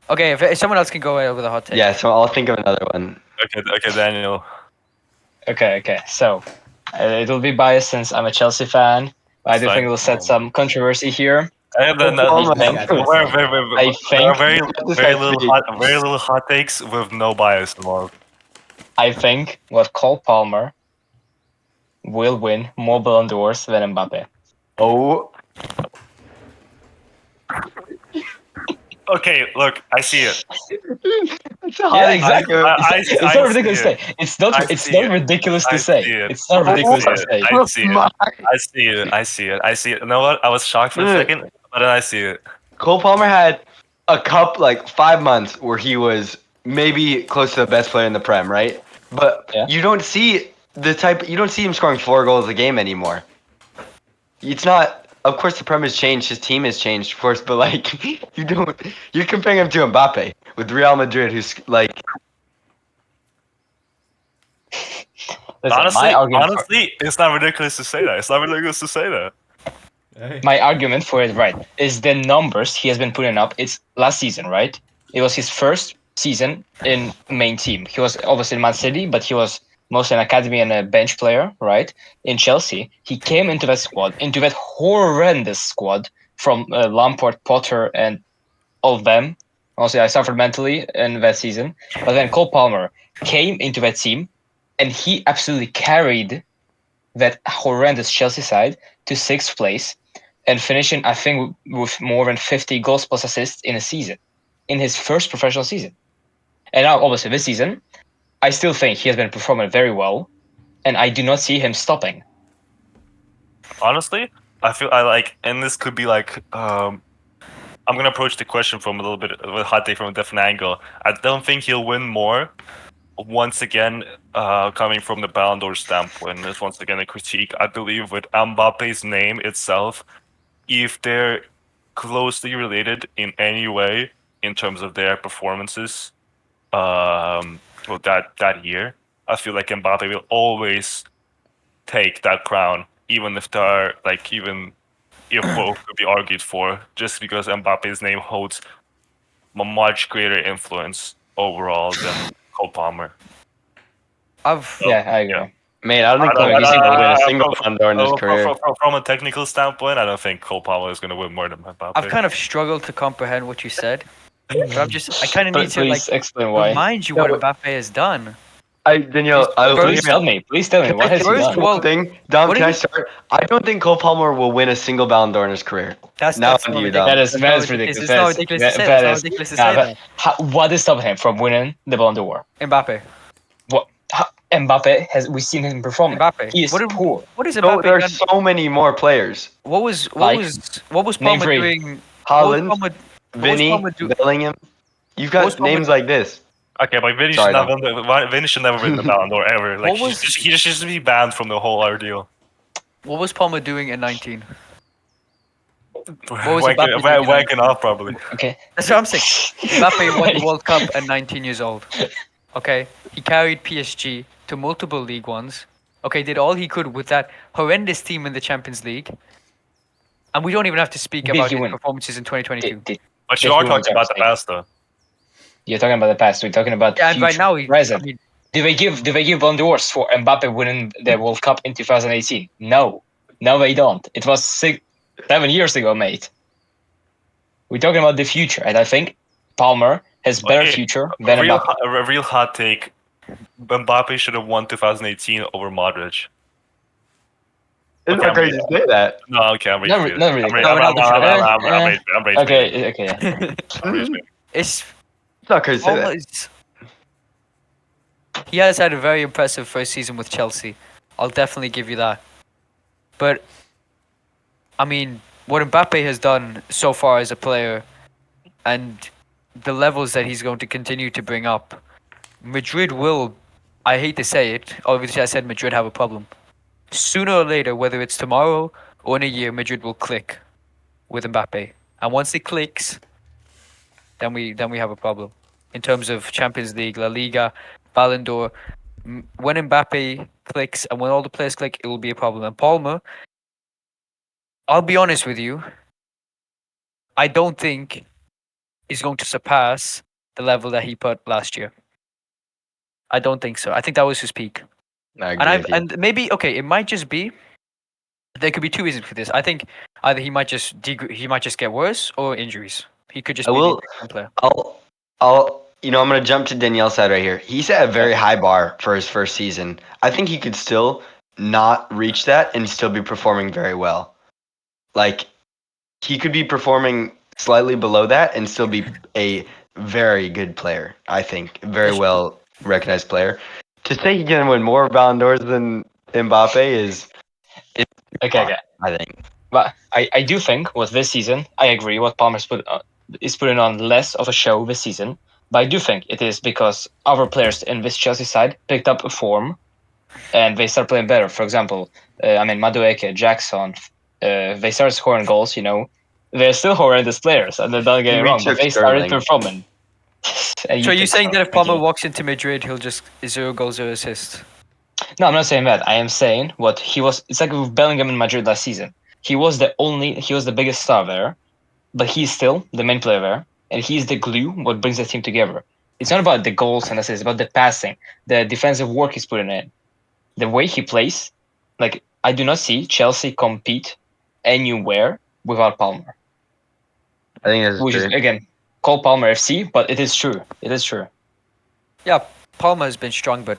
Okay, if someone else can go ahead with a hot take. Yeah, so I'll think of another one. Okay, Daniel. Okay. So it will be biased since I'm a Chelsea fan. I do Fine. think it will set some controversy here. And then Oh my there are I there are think- very little hot takes with no bias involved. I think what Cole Palmer will win more Ballon d'Ors than Mbappe. Oh, Okay, look, I see it. that's a hot exactly. It's I not ridiculous see to say. It's not. I It's see not it. ridiculous I to say. see it. It's not ridiculous to say. I see it. I see it. I see it. I see it. You know what? I was shocked for a second, but then I see it. Cole Palmer had a cup like 5 months where he was maybe close to the best player in the Prem, right? But Yeah. you don't see you don't see him scoring 4 goals a game anymore. It's not. Of course, the Prem has changed. His team has changed, of course, but like you don't. You're comparing him to Mbappe with Real Madrid, who's like. Listen, my argument. Honestly, it's not ridiculous to say that. It's not ridiculous to say that. My argument for it, right, is the numbers he has been putting up. It's last season, right? It was his first season in main team. He was obviously in Man City, but he was mostly an academy and a bench player, right? In Chelsea, he came into that squad, into that horrendous squad from Lampard, Potter, and all of them. Also, I suffered mentally in that season. But then Cole Palmer came into that team, and he absolutely carried that horrendous Chelsea side to 6th place and finishing, I think, with more than 50 goals plus assists in a season, in his first professional season. And now, obviously, this season, I still think he has been performing very well, and I do not see him stopping. Honestly, I feel I like, and this could be like, I'm gonna approach the question from a little bit of a hot take from a different angle. I don't think he'll win more. Once again, coming from the Ballon d'Or standpoint, is once again a critique. I believe with Mbappe's name itself, if they're closely related in any way in terms of their performances, well, that year, I feel like Mbappe will always take that crown, even if they're like even if both could be argued for, just because Mbappe's name holds a much greater influence overall than Cole Palmer. I've Yeah, I agree. Yeah. Man, I don't think I don't Cole know, Palmer will win a I- single Ballon d'Or in his career. From a technical standpoint, I don't think Cole Palmer is going to win more than Mbappe. I've kind of struggled to comprehend what you said, but I kind of need to like Please explain why. remind you No, what but- Mbappe has done. Danielle, Please tell me. Please tell me. What has he First done? of all, one thing. Dom, what can did I he- start? I don't think Cole Palmer will win a single Ballon d'Or in his career. That's Now that's on not you, ridiculous. Dom. That is ridiculous. It's not ridiculous to say. It's not ridiculous to say that. What is stopping him from winning the Ballon d'Or? Mbappe. What? Mbappe has we've seen him performing. Mbappe. He is poor. What is So Mbappe there are done? so many more players. What was Like, name Palmer three. doing? Haaland, What was Vinny, Palmer do- Bellingham. You've What was got Palmer- names like this. Okay, but Vinny Sorry, should never win the Ballon d'Or ever. Like What was- he just should be banned from the whole ordeal. What was Palmer doing in 19? was Wanking, Mbappe doing in wanking off probably. Okay. That's what I'm saying. Mbappe won the World Cup at 19 years old. Okay, he carried PSG to multiple League Ones. Okay, did all he could with that horrendous team in the Champions League. And we don't even have to speak Did about he his win? performances in 2022. But Did you are he win talking about the Champions past though. You're talking about the past. We're talking about Yeah, and future, right now, present. I mean, Do they give Ballon d'Ors for Mbappe winning the World Cup in 2018? No, they don't. It was 7 years ago, mate. We're talking about the future, and I think Palmer has better Okay, future than a Mbappe. real hot take. Mbappe should have won 2018 over Modric. It's Okay, not crazy to say that. No, okay, I'm Not raging. really. No, Ronaldo should have. I'm raging. Okay. I'm raging. it's It's not crazy to say Palmer that. is. He has had a very impressive first season with Chelsea. I'll definitely give you that. But, I mean, what Mbappe has done so far as a player and the levels that he's going to continue to bring up, Madrid will, I hate to say it, obviously I said Madrid have a problem. Sooner or later, whether it's tomorrow or in a year, Madrid will click with Mbappe. And once it clicks, then we have a problem. In terms of Champions League, La Liga, Ballon d'Or, when Mbappe clicks and when all the players click, it will be a problem. And Palmer, I'll be honest with you, I don't think he's going to surpass the level that he put last year. I don't think so. I think that was his peak. I agree with you. And maybe it might just be. There could be two reasons for this. I think either he might just get worse or injuries. He could just I be will- the same player. I'm going to jump to Danielle's side right here. He set a very high bar for his first season. I think he could still not reach that and still be performing very well. Like, he could be performing slightly below that and still be a very good player, I think. Very well recognized player. To say he can win more Ballon d'Ors than Mbappe is Okay. I think. But I do think with this season, I agree what Palmer's is putting on less of a show this season. But I do think it is because other players in this Chelsea side picked up a form and they start playing better. For example, Madueke, Jackson, they started scoring goals, They're still horrendous players, and they're not getting We wrong, but took they started Sterling. performing. And So are you took saying that if Sterling. Palmer walks into Madrid, he'll just 0 goals, 0 assists? No, I'm not saying that. I am saying what he was. It's like with Bellingham in Madrid last season. He was the biggest star there, but he's still the main player there, and he's the glue what brings the team together. It's not about the goals and assists, it's about the passing, the defensive work he's putting in, the way he plays. Like, I do not see Chelsea compete anywhere without Palmer, I think that's which is true. again called Palmer FC, but it is true. It is true. Yeah, Palmer has been strong, but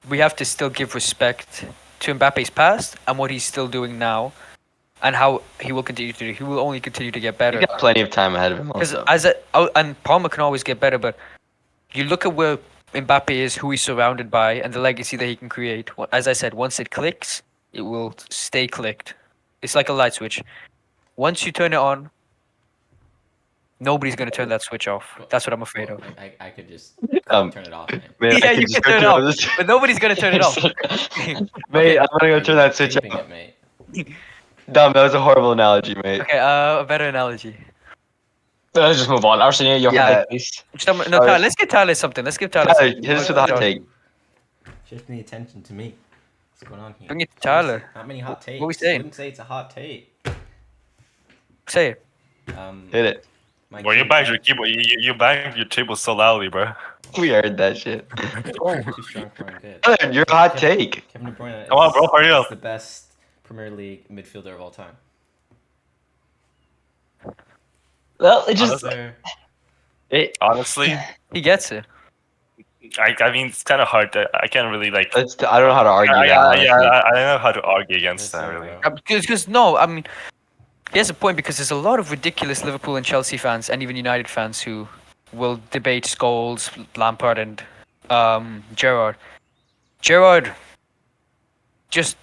we have to still give respect to Mbappe's past and what he's still doing now, and how he will continue to do. He will only continue to get better. He's got plenty of time ahead of him. Because Also, and Palmer can always get better, but you look at where Mbappe is, who he's surrounded by, and the legacy that he can create. As I said, once it clicks, it will stay clicked. It's like a light switch. Once you turn it on, nobody's gonna turn that switch off. That's what I'm afraid of. I could just Um, turn it off, man. man, Yeah, I could you just can go turn it through all off, this. but nobody's gonna turn it off. Mate, Okay. I'm gonna go turn that switch Taping off. it, mate. Dumb, that was a horrible analogy, mate. Okay, a better analogy. Let's just move on. Arsenal, your Yeah. hot take, please. No, Tyler, let's give Tyler something. Let's give Tyler Tyler, something. hit us with a hot take. Shifting the attention to me. What's going on here? Bring it to Tyler. Not many hot takes. What we saying? Wouldn't say it's a hot take. Say it. Hit it. My Bro, you key- banged your keyboard. You banged your table so loudly, bro. We heard that shit. Oh, Too strong for my good. Tyler, your hot take. Kevin De Bruyne is, Come on, bro, hurry is up. the best Premier League midfielder of all time. Well, it just Sir, Honestly, he gets it. I mean, it's kind of hard. I can't really like. I don't know how to argue that. Yeah, Honestly. I don't know how to argue against Yes, that sir, really. bro. Because no, I mean, he has a point because there's a lot of ridiculous Liverpool and Chelsea fans and even United fans who will debate Scholes, Lampard, and Gerrard. Gerrard, just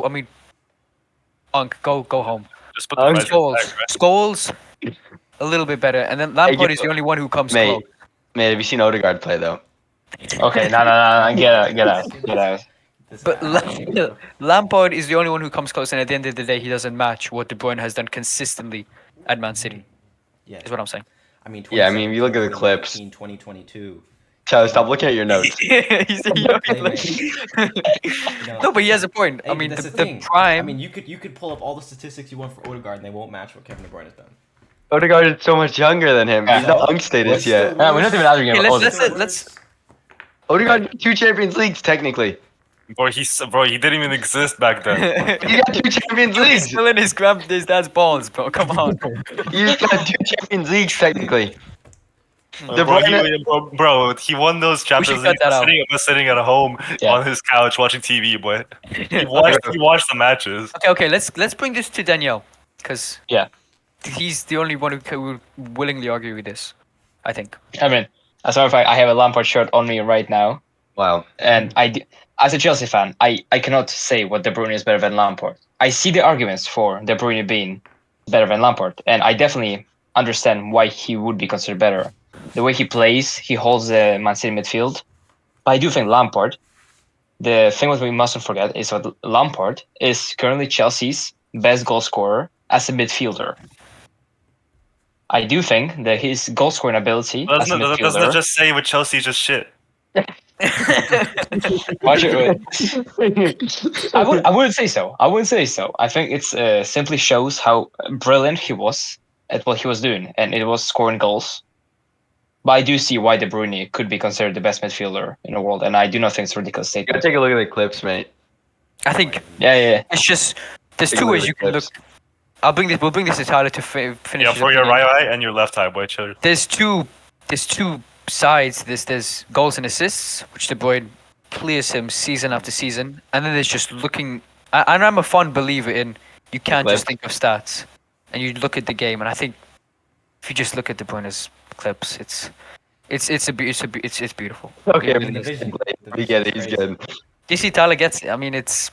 I mean, go home. Just put the pressure Scholes, back, right? Scholes, a little bit better, and then Lampard is the only one who comes Mate, close. mate, have you seen Odegaard play though? okay. No, get out. This But guy, Lampard is the only one who comes close, and at the end of the day, he doesn't match what De Bruyne has done consistently at Man City. yeah, Is what I'm saying. I mean, Yeah, I mean, if you look at the clips. 2022. Tyler, stop looking at your notes. He's a Hey, young No, No, but he has a point. Hey, I mean, that's the thing. prime. I mean, you could pull up all the statistics you want for Odegaard, and they won't match what Kevin De Bruyne has done. Odegaard is so much younger than him. He's not unk status What's yet. the Yeah, we're not even arguing Okay, about let's- Odegaard. let's- Odegaard got 2 Champions Leagues technically. Bro, he didn't even exist back then. He got 2 Champions He's Leagues. still in his dad's balls, bro. Come on. He's got 2 Champions Leagues technically. De Bro, Bruyne- bro, he won those Champions cut League that out. sitting at home Yeah. on his couch watching TV, boy. He Okay, watched the matches. okay. Let's bring this to Danielle, because Yeah. he's the only one who will willingly argue with this. I think. I mean, as a matter of fact, I have a Lampard shirt on me right now, Wow. and as a Chelsea fan, I cannot say what De Bruyne is better than Lampard. I see the arguments for De Bruyne being better than Lampard, and I definitely understand why he would be considered better. The way he plays, he holds the Man City midfield. But I do think Lampard, the thing that we mustn't forget is that Lampard is currently Chelsea's best goal scorer as a midfielder. I do think that his goal scoring ability as a Doesn't midfielder. it just say with Chelsea just shit? I wouldn't say so. I wouldn't say so. I think it's simply shows how brilliant he was at what he was doing, and it was scoring goals. But I do see why De Bruyne could be considered the best midfielder in the world, and I do not think it's a ridiculous You gotta statement. take a look at the clips, mate. I think Yeah. it's just there's Take a two look ways at you the can clips. look. We'll bring this to Tyler to finish. Yeah, his for your opinion. right eye and your left eye, boy. Chill. There's two sides. There's goals and assists, which De Bruyne clears him season after season, and then there's just looking. And I'm a fond believer in you can't just Clips. think of stats, and you look at the game, and I think if you just look at De Bruyne's clips, it's beautiful. Okay, It I really mean, is. vision. we get it. He's good. You see, Tyler gets it. I mean, it's.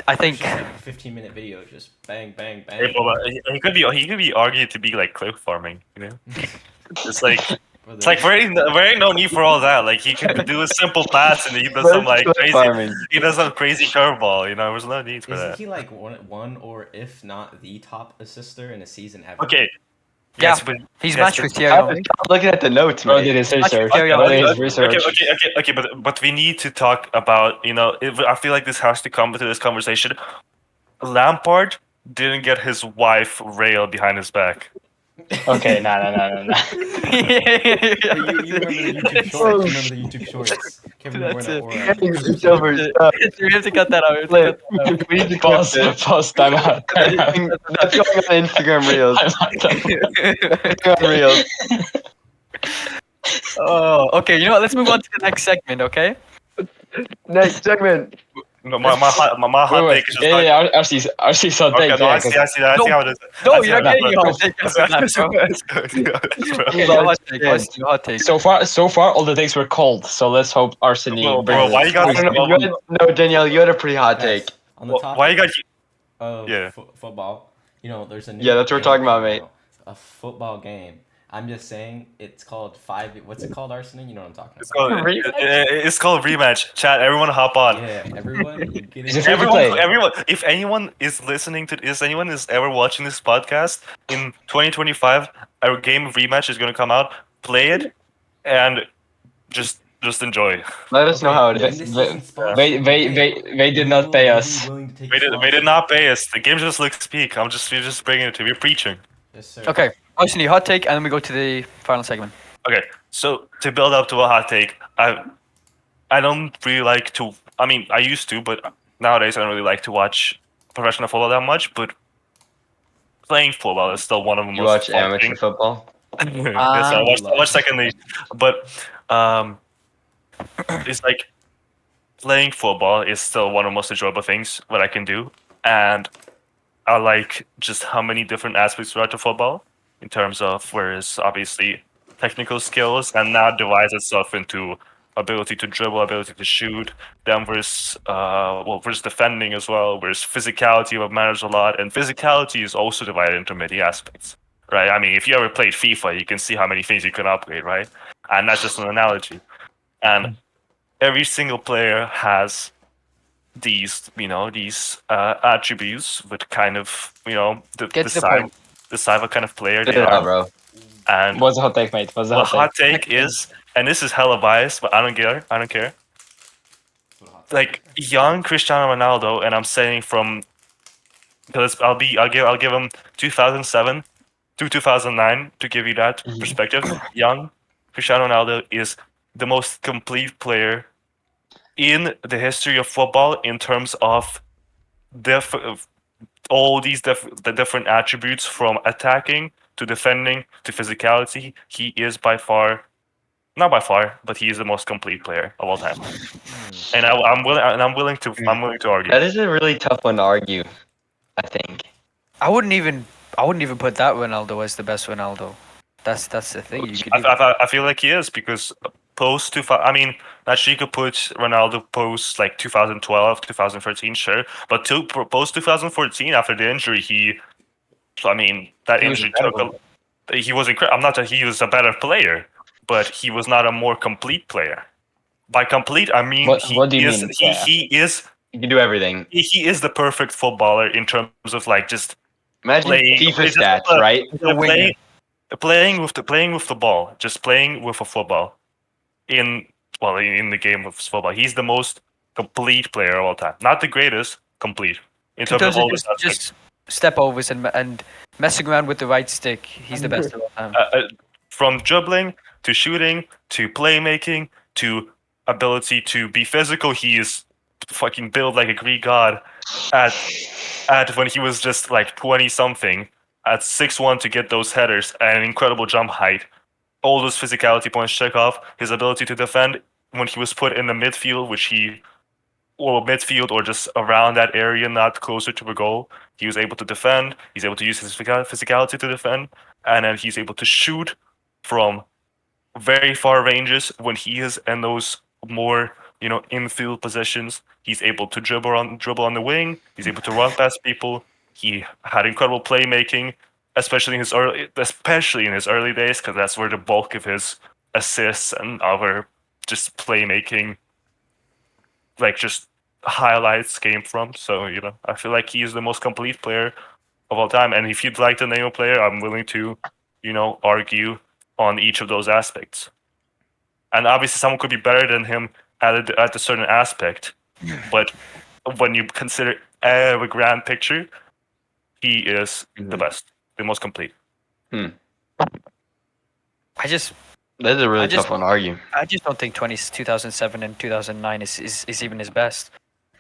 I think. Just like a 15-minute video, just bang, bang, bang. Hey, Boba, he could be argued to be like clip farming, you know? It's like Brother, it's like very no need for all that. Like he could do a simple pass and he does some like Clip crazy farming. he does some crazy curveball, you know, there's no need for Isn't that. he like one or if not the top assister in a season ever? Okay. Yeah, Yes, but he's yes, matched but- with Thierry Henry. Stop looking at the notes, Bro man. did his Actually, research. Thierry Bro Henry- did his research. Okay, but we need to talk about, you know, I feel like this has to come to this conversation. Lampard didn't get his wife railed behind his back. Okay, no. Hey, you remember the YouTube shorts? You remember the YouTube shorts? Kevin De That's Bruyne it. or It's over. Stop. We have to cut that out. We have to cut that out. We need to Pause, clip this. pause, time out. That's going on Instagram Reels. Instagram Reels. Oh, okay. You know what? Let's move on to the next segment, okay? Next segment. No, my hot Wait, take is just yeah, not. yeah, RC's hot Okay, take, no, yeah, I see how it is. No, I see you're how not it is, getting your hot take after that, bro. I see how it is, bro. Okay, your hot take. What's your hot take? so far, all the takes were cold. So let's hope Arsene Bro, why you got I don't know. No, Danielle, you had a pretty hot Guys, take. on the topic why you got? of Yeah. football, there's a new Yeah, that's what we're game talking about, coming mate. out, a football game. I'm just saying it's called What's it called, Arsene? You know what I'm talking It's about. called it's called rematch. Chat, everyone hop on. Yeah, everyone, you get Is it in. free to play? Everyone, if anyone is listening to this, anyone is ever watching this podcast in 2025, our game of rematch is going to come out. Play it and just enjoy. Let us know how it And is. this They- isn't sponsored. They did not pay us. Willing to take We a did sponsor? not pay us. The game just looks peak. We're just bringing it to you. We're preaching. Yes, sir. Okay, Arsene, hot take, and then we go to the final segment. Okay, so to build up to a hot take, I don't really like to. I mean, I used to, but nowadays I don't really like to watch professional football that much. But playing football is still one of the You most watch fun amateur things. football? Yes, I watched second league, but um, it's like playing football is still one of the most enjoyable things that I can do, and I like just how many different aspects there are to football in terms of whereas obviously technical skills and now divides itself into ability to dribble, ability to shoot. Then there's defending as well. There's physicality what matters a lot, and physicality is also divided into many aspects, right? I mean, if you ever played FIFA, you can see how many things you can upgrade, right? And that's just an analogy. And every single player has these attributes that kind of Get to the point. decide what kind of player Spit they it out, are. bro. And What's the hot take, mate? What's the the hot take? hot take is, and this is hella biased, but I don't care. I don't care. Like young Cristiano Ronaldo, and I'm saying from because I'll give him 2007 to 2009 to give you that perspective. Young Cristiano Ronaldo is the most complete player in the history of football in terms of the different attributes from attacking to defending to physicality. He is by far, not by far, but he is the most complete player of all time. And I'm willing to argue. That is a really tough one to argue, I think. I wouldn't even put that Ronaldo as the best Ronaldo. That's the thing. You could even, I feel like he is because post 2000. I mean, naturally you could put Ronaldo post like 2012, 2013, sure, but post 2014 after the injury, I mean, that He was injury incredible. he was incredible. I'm not that he was a better player, but he was not a more complete player. By complete, I mean What do you mean? Yeah. He can do everything. He is the perfect footballer in terms of like just Imagine playing FIFA just, stats, right? a winger. playing with the ball, just playing with a football in the game of football. He's the most complete player of all time. Not the greatest, complete in terms of Those are all his aspects. just step overs and messing around with the right stick. He's the best of all time. From dribbling to shooting to playmaking to ability to be physical, he is fucking built like a Greek god. At when he was just like 20 something, at 6'1" to get those headers and an incredible jump height, all those physicality points check off. His ability to defend when he was put in the midfield, or midfield or just around that area, not closer to the goal. He was able to defend. He's able to use his physicality to defend, and then he's able to shoot from very far ranges when he is in those more infield positions. He's able to dribble on the wing. He's able to run past people. He had incredible playmaking, especially in his early days, because that's where the bulk of his assists and other just playmaking, like just highlights, came from. So I feel like he is the most complete player of all time. And if you'd like to name a player, I'm willing to argue on each of those aspects. And obviously, someone could be better than him at a certain aspect, but when you consider the grand picture, he is the best, the most complete. I just That's a really I just- tough one to argue. I just don't think 2007 and 2009 is even his best.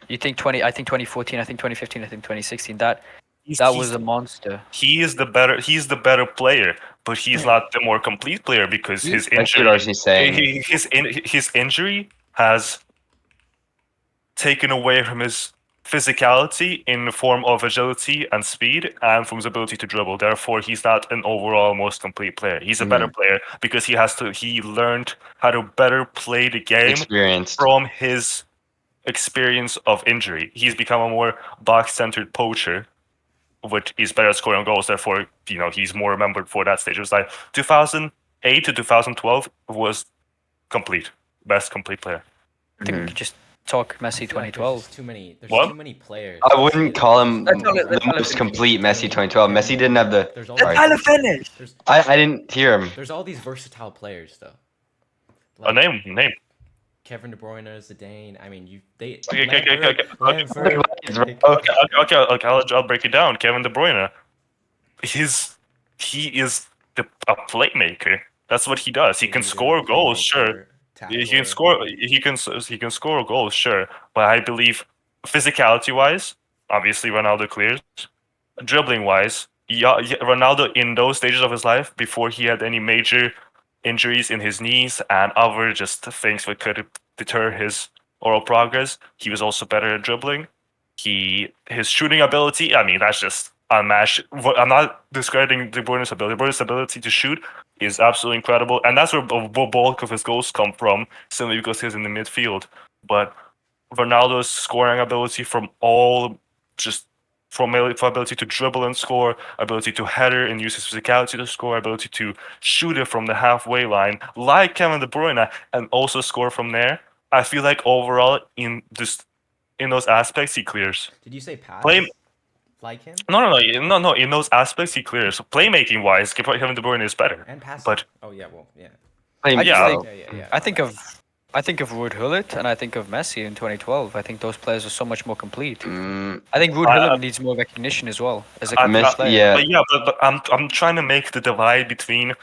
You think 20? I think 2014. I think 2015. I think 2016. That was a monster. He's the better player, but he's not the more complete player because his That's what injury. Arsenal's saying. His injury has taken away from his physicality in the form of agility and speed and from his ability to dribble. Therefore, he's not an overall most complete player. He's a better player because he learned how to better play the game Experienced. from his experience of injury. He's become a more box-centered poacher, which is better at scoring goals. Therefore, he's more remembered for that stage. It was like 2008 to 2012 was complete, best complete player. I think we could just talk Messi I feel like 2012. There's just too many. There's What? too many players. I wouldn't call him Let's not let- the let's not let most him complete I Messi mean, 2012. Kevin Messi De didn't have the. There's all Let Sorry. Tyler finish. there's I didn't hear him. there's all these versatile players though. A name. Kevin De Bruyne, Zidane. I mean, Okay. Lampard. Okay. I'll break it down. Kevin De Bruyne. He is a playmaker. That's what he does. He can score goals, sure. He can score. He can score goals, sure. But I believe, physicality wise, obviously Ronaldo clears. Dribbling wise, Ronaldo in those stages of his life before he had any major injuries in his knees and other just things that could deter his overall progress, he was also better at dribbling. His shooting ability, I mean, that's just unmatched. I'm not discrediting De Bruyne's ability. De Bruyne's ability to shoot is absolutely incredible, and that's where the bulk of his goals come from, simply because he's in the midfield. But Ronaldo's scoring ability from all just from ability to dribble and score, ability to header and use his physicality to score, ability to shoot it from the halfway line, like Kevin De Bruyne, and also score from there. I feel like overall in those aspects he clears. Did you say pass? Play- Like him? No. In those aspects he clears. Playmaking wise, Kevin De Bruyne is better. And pass. But Oh yeah, well yeah. I just Yeah. think Yeah. I think of Ruud Gullit and I think of Messi in 2012. I think those players are so much more complete. I think Ruud Gullit needs more recognition as well as a complete Messi, player. yeah. but I'm trying to make the divide between.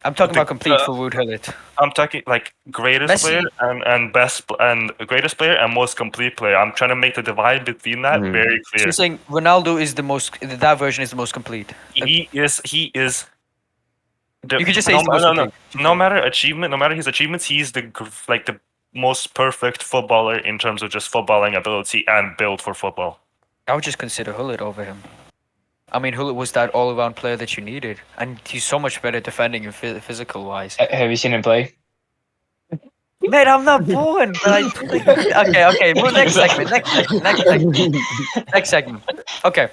I'm talking about complete for Ruud Gullit. I'm talking like greatest Messi. player and best and greatest player and most complete player. I'm trying to make the divide between that very So clear. you're saying Ronaldo is the most. That version is the most complete. He is. You could just say he's the most complete. No matter achievement, no matter his achievements, he's the most perfect footballer in terms of just footballing ability and build for football. I would just consider Gullit over him. I mean, Gullit was that all-around player that you needed, and he's so much better defending and physical-wise. Have you seen him play? Mate, I'm not born, but I. Okay. Move next segment. Next segment. Okay,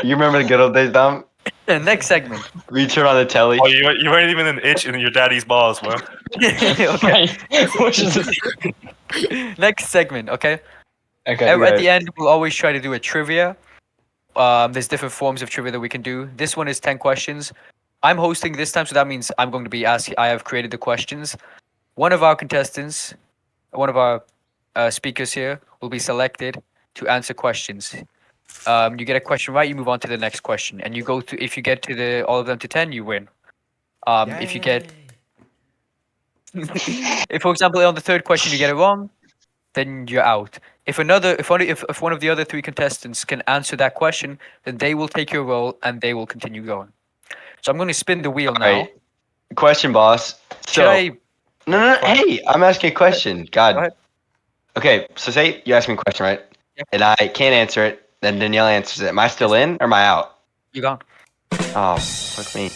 You remember the good old days, Dom? next segment. We turn on the telly. Oh, you weren't even an itch in your daddy's balls, bro. Okay, Which is next segment. Okay. okay. At the end, we'll always try to do a trivia. There's different forms of trivia that we can do. This one is 10 questions. I'm hosting this time, so that means I'm going to be asking. I have created the questions. One of our contestants, one of our speakers here, will be selected to answer questions. You get a question right, you move on to the next question, and you go to. If you get to all of them to 10, you win. If you get, if for example on the third question you get it wrong, then you're out. If one of the other three contestants can answer that question, then they will take your role and they will continue going. So I'm going to spin the wheel All now. right. Question, boss. Should I? No. Go ahead. Hey, I'm asking a question. God. Go ahead. Okay, so say you ask me a question, right? Yep. And I can't answer it, then Danielle answers it. Am I still in or am I out? You gone? Oh, fuck me.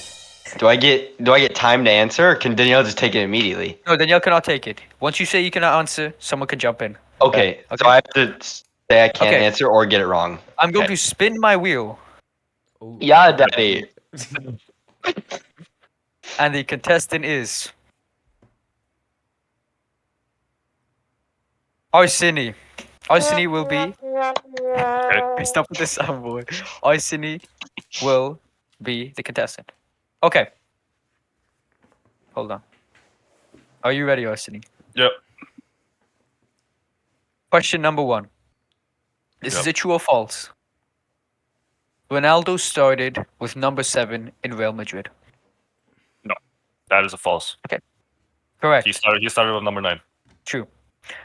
Do I get time to answer, or can Danielle just take it immediately? No, Danielle cannot take it. Once you say you cannot answer, someone can jump in. Okay, Okay. so I have to say I can't Okay. answer or get it wrong. I'm going Okay. to spin my wheel, Ooh. Yeah, Daddy. and the contestant is Arsini. Arsini will be. Stop with the soundboard. Arsini will be the contestant. Okay. Hold on. Are you ready, Arsini? Yep. Question number 1. This is Yep. a true or false. Ronaldo started with number 7 in Real Madrid. That is a false. Correct. He started with number 9. True.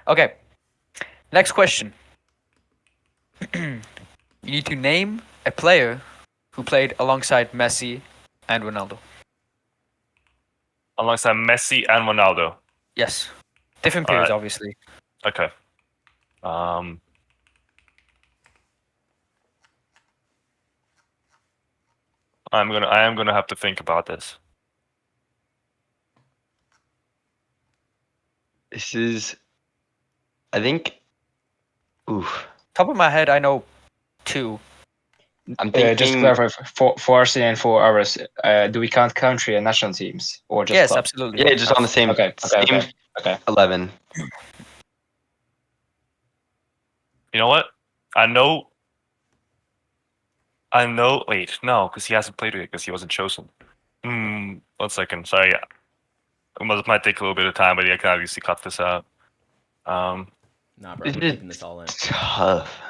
Okay. Next question. You need to name a player who played alongside Messi and Ronaldo. Alongside Messi and Ronaldo. Yes. Different All periods, right. obviously. Okay. Um, I am gonna have to think about this. This is, I think, oof. Top of my head, I know two. I'm Just to thinking, clarify, for Arsenal and for ours, do we count country and national teams or just Yes, club? absolutely. yeah, just on the same, Okay, same okay. 11. You know what? I know. Wait, no, because he hasn't played it because he wasn't chosen. 1 second. Sorry. Might take a little bit of time, but yeah, I can obviously cut this out. Um, Nah, bro, This I'm is keeping this all in. tough.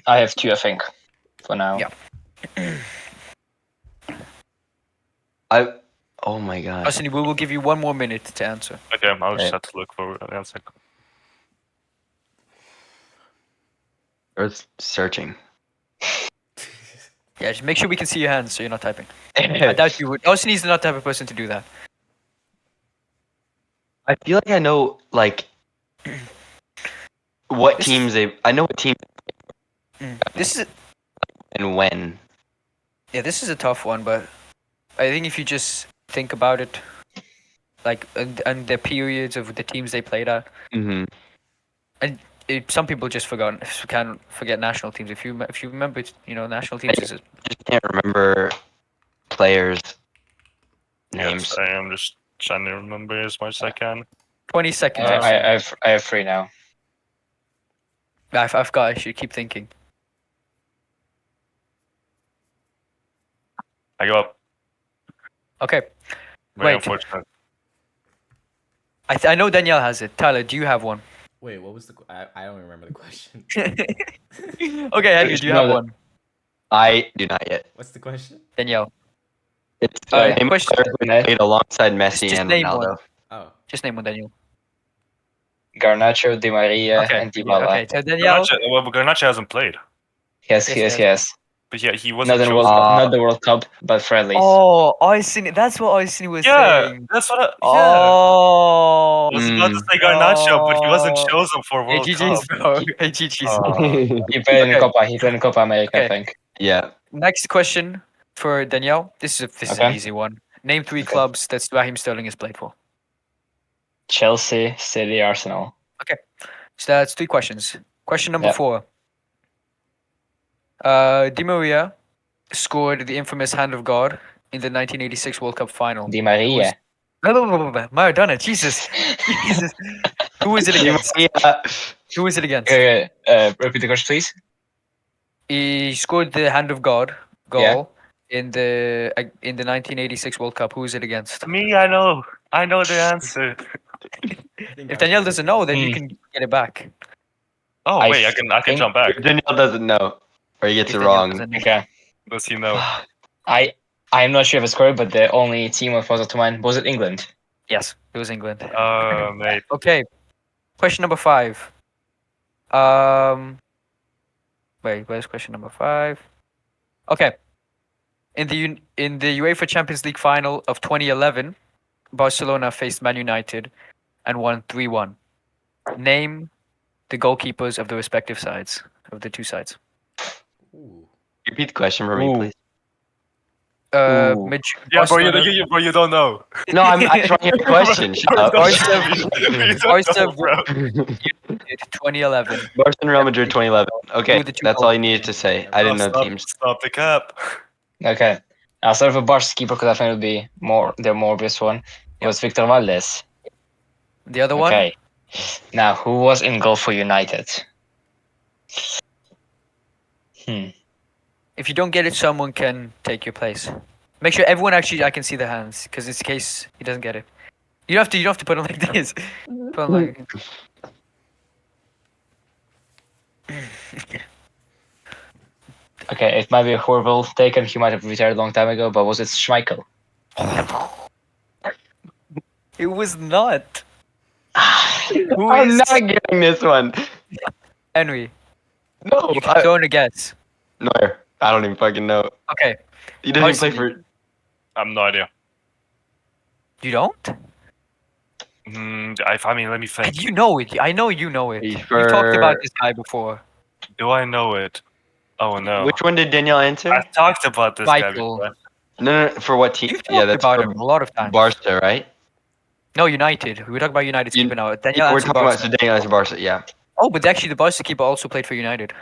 I have two, I think, for now. Yeah. Oh my god. Arsene, we will give you 1 more minute to answer. okay, I'll just Okay. have to look for an answer. Earth's searching. Yeah, just make sure we can see your hands so you're not typing. I doubt you would. Arsene is not the type of person to do that. I feel like I know like what This teams they. I know what team This is and when. this is a tough one, but I think if you just think about it, like and the periods of the teams they played at, Mm-hmm. some people just can't forget national teams. If you remember, national teams is Just can't remember players' Yes, names. I am just trying to remember as much as I can. 20 seconds. Arsene. I have three now. I've got. I should keep thinking. I go up. Okay, Very Wait. unfortunate. I know Danielle has it. Tyler, do you have one? Wait, what was the? I don't remember the question. Okay, Henry, do you No, have the- one? I do not yet. What's the question? Danielle. It's Question. player who played alongside Messi Just and name Ronaldo. one. Oh, Just name one, Daniel. Garnacho, Di Maria, Okay. and Yeah, Dybala. okay. So Danielle. Garnacho hasn't played, Yes, Yes, yes, yes. yes. but yeah, he Not wasn't in chosen. World Cup, not the World Cup, but friendlies. Oh, Oisini. That's what Oisini was Yeah, saying. that's what. Yeah, Oh. I was about to Mm. say Garnacho, but he wasn't Oh. chosen for Hey, World GG's, Cup. bro. Hey, GG's. He played in Okay. Copa. He played in Copa America, I Okay. think. Yeah. Next question for Danielle. This is an Okay. easy one. Name 3 Okay. clubs that Raheem Sterling has played for. Chelsea, City, Arsenal. So that's 3 questions. Question number Yep. 4. Di Maria scored the infamous hand of God in the 1986 World Cup final. Di Maria. Maradona, Jesus. Jesus. Who is it Di against? Maria. Who is it against? Repeat the question, please. He scored the hand of God Yeah. goal in the 1986 World Cup. Who is it against? Me, I know the answer. I think If I Danielle was doesn't know, then you Hmm. can get it back. Oh I wait, I can think- jump back. If Danielle doesn't know, or he gets If it Danielle wrong. doesn't know. Okay. Does he know? I'm not sure if it's correct, but the only team that was to mind was it England. Yes, it was England. Mate. Okay. Question number 5. Where's question number 5? Okay. In the UEFA Champions League final of 2011, Barcelona faced Man United and won 3-1. Name the goalkeepers of the respective sides of the 2 sides. Ooh. Repeat the question for me, Ooh. please. Ooh. Yeah, bro, Barcelona, you don't know. No, I just want to hear the question. Shut up. Barca, You don't Barca know, bro. 2011. Barcelona and Real Madrid 2011. Okay, Who the 2 that's all you goalkeepers? needed to say. I didn't know Stop, teams. stop the cap. Okay. I'll start with Barca's keeper because I think it would be the more obvious one. It was Victor Valdes. The other one? Okay. Now, who was in goal for United? If you don't get it, someone can take your place. Make sure everyone I can see the hands, because in case he doesn't get it. You don't have to put it like this. Put it like. Okay, it might be a horrible take and he might have retired a long time ago, but was it Schmeichel? It was not. Who I'm is not getting this one. Henry? No, You can throw in a guess. Neuer. I don't even fucking know. Okay. He doesn't even play Personally. for. I have no idea. You don't? I mean, let me think. You know it. I know you know it. He's You talked about for- this guy before. Do I know it? Oh no. Which one did Danielle answer? I talked about this guy Michael. before. No, for what team? You've Yeah, talked that's about for him a lot of times. Barca, right? No, United. We were talking about United's You- keeper now. Daniel Yeah, we're answered talking about Barca. so Danielle answered Barca. Yeah. Oh, but actually, the Barca keeper also played for United.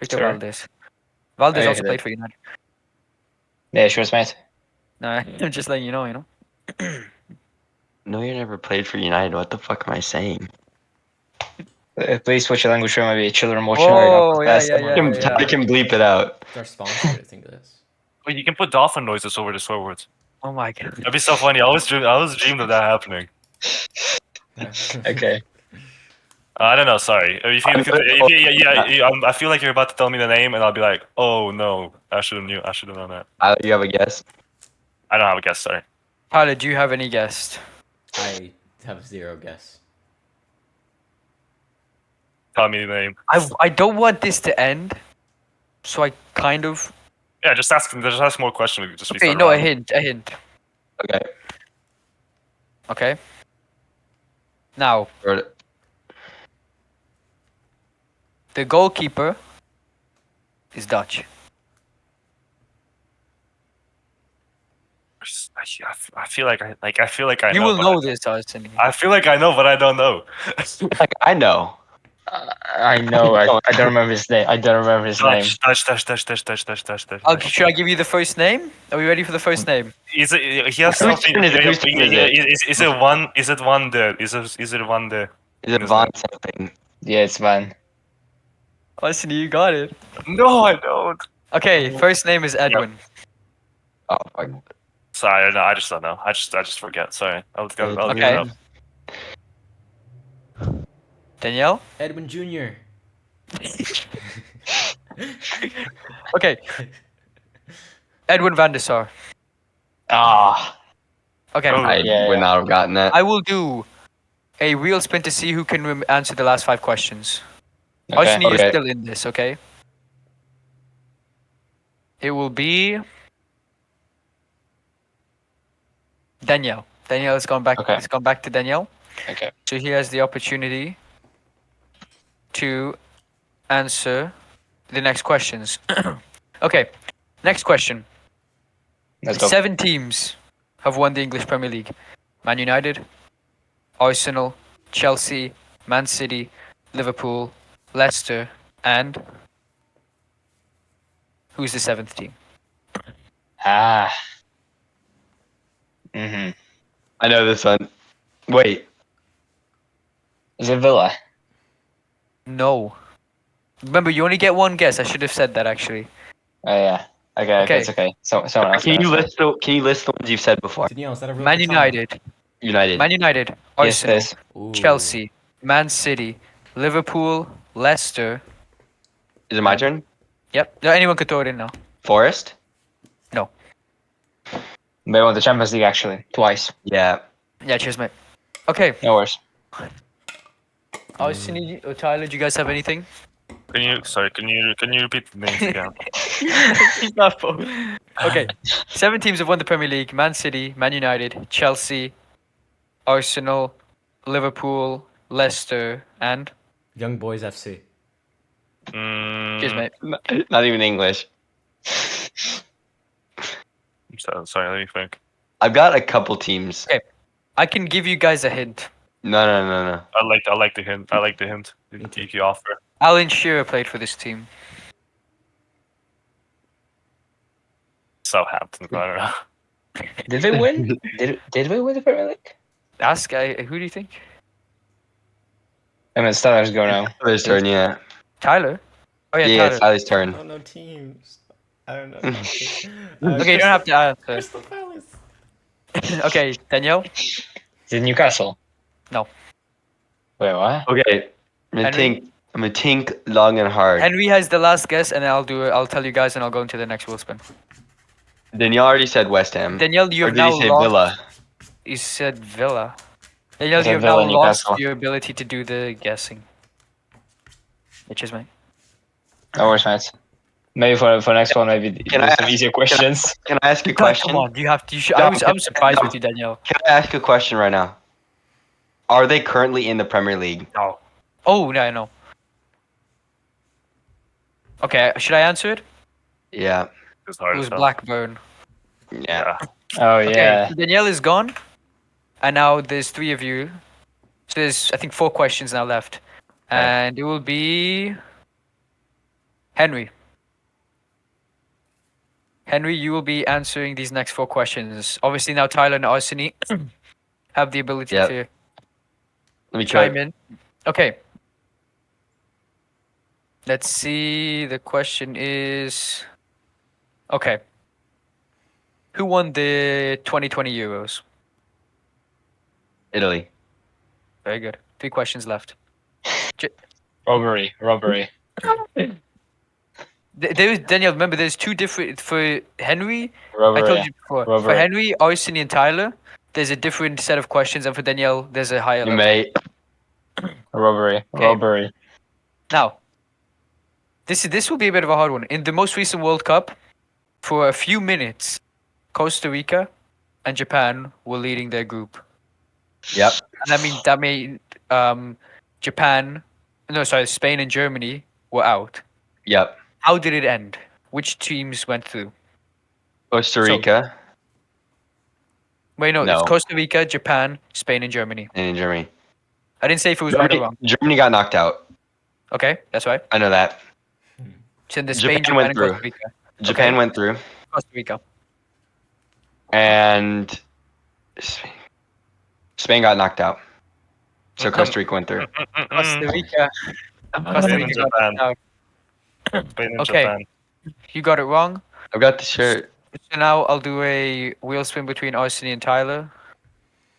Victor Sure. Valdez. Valdez Oh, yeah, also he played did. for United. Yeah, sure, mate. Nah, I'm just letting you know. No, you never played for United. What the fuck am I saying? Please switch your language. Maybe children watching. Oh, yeah, yeah, yeah, yeah, yeah. I can bleep it out. It's our sponsor to think of this. Wait, you can put dolphin noises over the swear words. Oh my god. That'd be so funny. I always dreamed of that happening. Okay. I don't know. Sorry. I feel like you're about to tell me the name, and I'll be like, "Oh no, I should have known that." You have a guess? I don't have a guess. Sorry. Tyler, do you have any guess? I have zero guess. Tell me the name. I don't want this to end, so I kind of. Yeah, just ask. Just ask more questions. Just Okay, restart no, a round. hint. Okay. Okay. Now, Wrote it. the goalkeeper is Dutch. I feel like I You know. will but know this, Arsene. I feel like I know, but I don't know. Like I know. I know. I don't remember his name. I don't remember his name. Touch. Should I give you the first name? Are we ready for the first name? Is it? He has Whose something. turn is it? Whose turn is it? Is it one? Is it one there? Is it one there? Is it Von something? Yeah, it's Van. Arsene, you got it. No, I don't. Okay, first name is Edwin. Oh, fuck. Sorry, no, I just don't know. I just forget. Sorry, I'll look it Okay. up. Danielle? Edwin Jr. Okay. Edwin van der Sar. Ah. Okay. Oh. I Yeah, would yeah. not have gotten that. I will do a wheel spin to see who can answer the last 5 questions. Okay. Arsene, you're Okay. still in this, okay? It will be Danielle. Danielle has gone back. Okay. It's gone back to Danielle. Okay. So he has the opportunity to answer the next questions. Okay, next question. Let's go. 7 teams have won the English Premier League. Man United, Arsenal, Chelsea, Man City, Liverpool, Leicester, and who's the 7th team? Ah. Mhm. I know this one. Wait. Is it Villa? No. Remember, you only get one guess. I should have said that actually. Oh yeah. Okay. Okay. It's okay. So someone else. Can you answer. list the ones you've said before? Danielle, is that a real Man katana? United, United. Man United, Yes, Arsenal, this. Ooh. Chelsea, Man City, Liverpool, Leicester. Is it my turn? Yep. No, anyone could throw it in now. Forest? They won the Champions League actually twice. Yeah. Yeah, cheers, mate. Okay. No worries. Arsene, Tyler, do you guys have anything? Can you repeat the names again? He's not full. Okay. 7 teams have won the Premier League. Man City, Man United, Chelsea, Arsenal, Liverpool, Leicester, and... Young Boys FC. Cheers, mate. Not even English. Sorry, let me think. I've got a couple teams. Okay. I can give you guys a hint. No. I like the hint. I like the hint you offer. Alan Shearer played for this team. Southampton. I don't know. Did they win? did we win the Premier League? Ask, who do you think? I mean, Steelers go now. Tyler's turn, yeah. Tyler? Oh, yeah, Yeah, it's Tyler. Tyler's turn. don't know teams. I don't know. Okay, you don't have to answer. Crystal Palace. Okay, Danielle? Is it Newcastle? No. Wait, what? Okay. I'm gonna think long and hard. Henry has the last guess, and I'll tell you guys, and I'll go into the next wheel spin. Danielle already said West Ham. Danielle, you Or have did now he say lost. Villa? You said Villa. Danielle, I said you have Villa, now lost Newcastle. your ability to do the guessing. Which is mate. No worries, mate. Maybe for next one, maybe Can do I some ask- easier questions. Can I ask a God, question? come on, you have to. You should, Dom, I'm surprised with you, Danielle. Can I ask a question right now? Are they currently in the Premier League? No. Oh, no, I know. Okay, should I answer it? Yeah. It's It hard was as hell. Blackburn. Yeah. Oh Okay, yeah. so Danielle is gone, and now there's 3 of you. So there's, I think, 4 questions now left, and it will be Henry. Henry, you will be answering these next 4 questions. Obviously, now Tyler and Arsene have the ability Yep. to Let me chime cook. in. Okay. Let's see. The question is, okay. Who won the 2020 Euros? Italy. Very good. 3 questions left. Robbery. There is Daniel. Remember, there's 2 different for Henry. I told Robbery. you before. For Robbery. Henry, Arsene, and Tyler, there's a different set of questions, and for Danielle, there's a higher You level. may. Robbery. Okay. Robbery. Now, this will be a bit of a hard one. In the most recent World Cup, for a few minutes, Costa Rica and Japan were leading their group. Yep. And that made Japan, no, sorry, Spain and Germany were out. Yep. How did it end? Which teams went through? Costa Rica Wait, no, it's No. Costa Rica, Japan, Spain, and Germany. and Germany. I didn't say if it was right or wrong. Germany got knocked out. Okay, that's right. I know that. So the Japan Spain, Japan, went and through. Costa Rica. Japan Okay. went through, Costa Rica. and Spain got knocked out. So Mhm. Costa Rica went through. Costa Rica. Costa Spain and Rica got Japan. knocked out. Spain and Okay. Japan. You got it wrong. I've got the shirt. So now I'll do a wheel spin between Arsene and Tyler.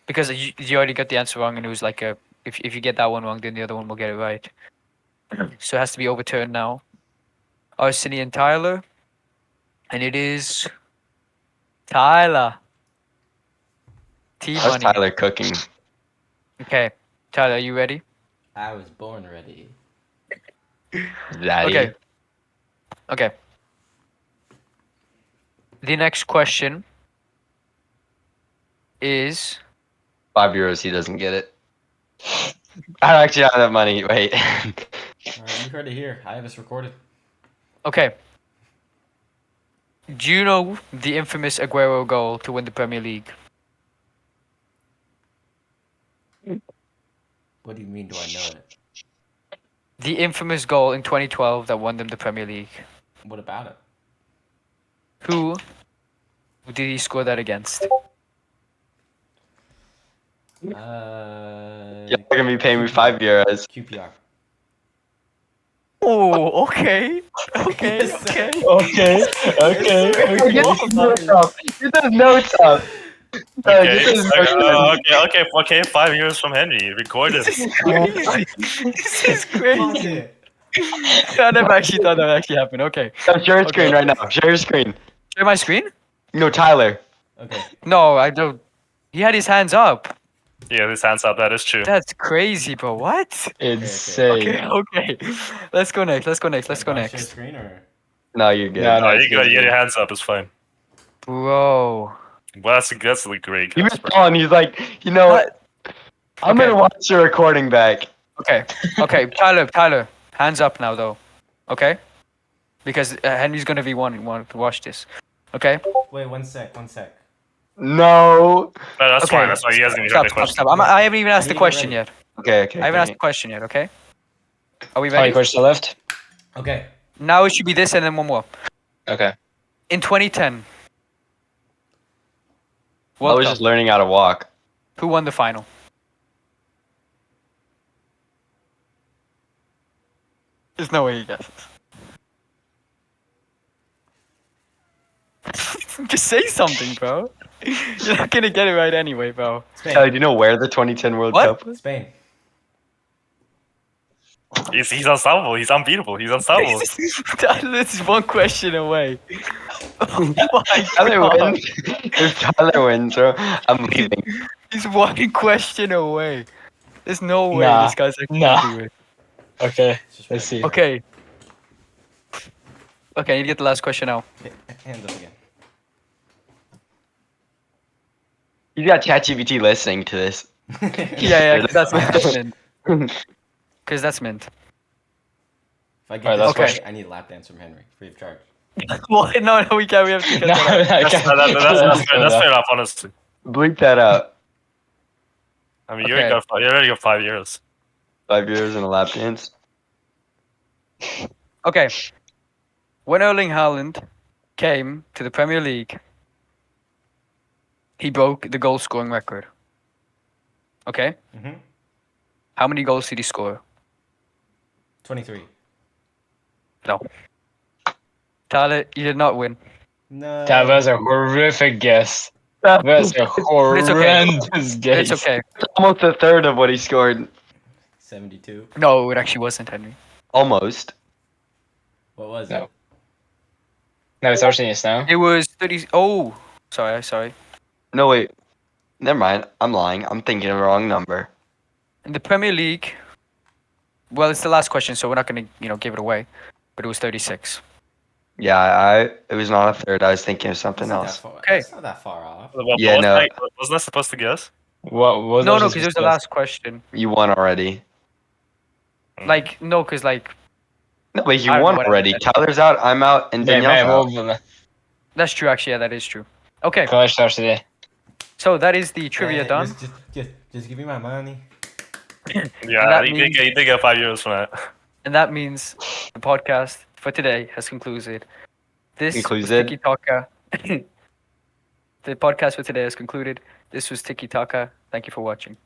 Because you already got the answer wrong, and it was like a if you get that one wrong, then the other one will get it right. So it has to be overturned now. Arsene and Tyler, and it is Tyler. T How's Money. Tyler cooking? Okay, Tyler, are you ready? I was born ready. Daddy. Okay. Okay. The next question is €5, he doesn't get it. I don't actually have that money. Wait. You heard it here. I have this recorded. okay. Do you know the infamous Aguero goal to win the Premier League? What do you mean? Do I know it? The infamous goal in 2012 that won them the Premier League. What about it? Who did he score that against? You're not gonna be paying me €5. QPR. Oh, okay. Okay, Yes, okay. Okay. Get those notes up. Okay, Get those notes up. okay. 5 years from Henry. Recorded. Crazy. This is Pause crazy. it. I never actually thought that would actually happen. Okay. Share your screen Okay. right now. Share your screen. Share my screen? No, Tyler. Okay. No, I don't. He had his hands up. Yeah, this hands up. That is true. That's crazy, bro. What? Insane. Okay. Let's go next. Let's go next. Let's go Do I share next. screen or? No, you're good. No, No, it's you got good, your good. hands up. It's fine. Bro. Well, that's like great. He was gone. He's like, you know what? I'm Okay. gonna watch the recording back. Okay. Okay. Tyler. Hands up now, though. Okay? Because Henry's gonna be wanting to watch this. Okay? Wait, one sec. No. No, that's Okay. fine. That's why he hasn't even Stop, heard the stop, question. stop. I haven't even asked the Need to get question ready. yet. Okay. I haven't asked the question yet, okay? Are we How many ready? questions are left? Okay. Now it should be this and then one more. Okay. In 2010, I World was Cup, just learning how to walk. who won the final? There's no way you guess this. Just say something, bro. You're not gonna get it right anyway, bro. Spain. Tyler, do you know where the 2010 World What? Cup was? Spain. He's unstoppable. He's unbeatable. He's unstoppable. This is one question away. Oh my Tyler god. wins. If Tyler wins, bro, I'm leaving. He's one question away. There's no way Nah. this guy's actually Nah. gonna do it. Okay. It's just Let's ready. see. Okay. Okay, you get the last question now. Hands up again. You got ChatGPT listening to this. Yeah, that's mint. Because that's mint. If I get Alright, this last question. right, I need a lap dance from Henry, free of charge. What? No, we can't. We have to cut No, that out. I That's, can't- that's fair enough, honestly. Bleep that out. I mean, Okay. you already got 5 years. 5 years in a lap dance. Okay. When Erling Haaland came to the Premier League, he broke the goal scoring record. Okay. Mm-hmm. How many goals did he score? 23. No. Tyler, you did not win. No. That was a horrific guess. That's a it's okay. horrendous But guess. it's okay. Almost a third of what he scored. 72. No, it actually wasn't, Henry. Almost. What was No. it? No, it's Arsenius now. It was 30. Oh, sorry. No, wait. Never mind. I'm lying. I'm thinking of the wrong number. In the Premier League, well, it's the last question, so we're not going to, give it away. But it was 36. Yeah, it was not a third. I was thinking of something That's not else. that far. Okay. That's not that far off. Well, Yeah, no. Wasn't I supposed to guess? What was No, Arsenius' because it was the guess? last question. You won already. No, because, No, wait, you I don't know won what I already. meant. Tyler's out, I'm out, and Yeah, Danielle's man, out. that's true, actually. Yeah, that is true. Okay, College starts today. so that is the trivia Eh, done. Just give me my money. Yeah, that you means- did get 5 years from that. And that means the podcast for today has concluded. This was Concluded? Tiki Talka. The podcast for today has concluded. This was Tiki Talka. Thank you for watching.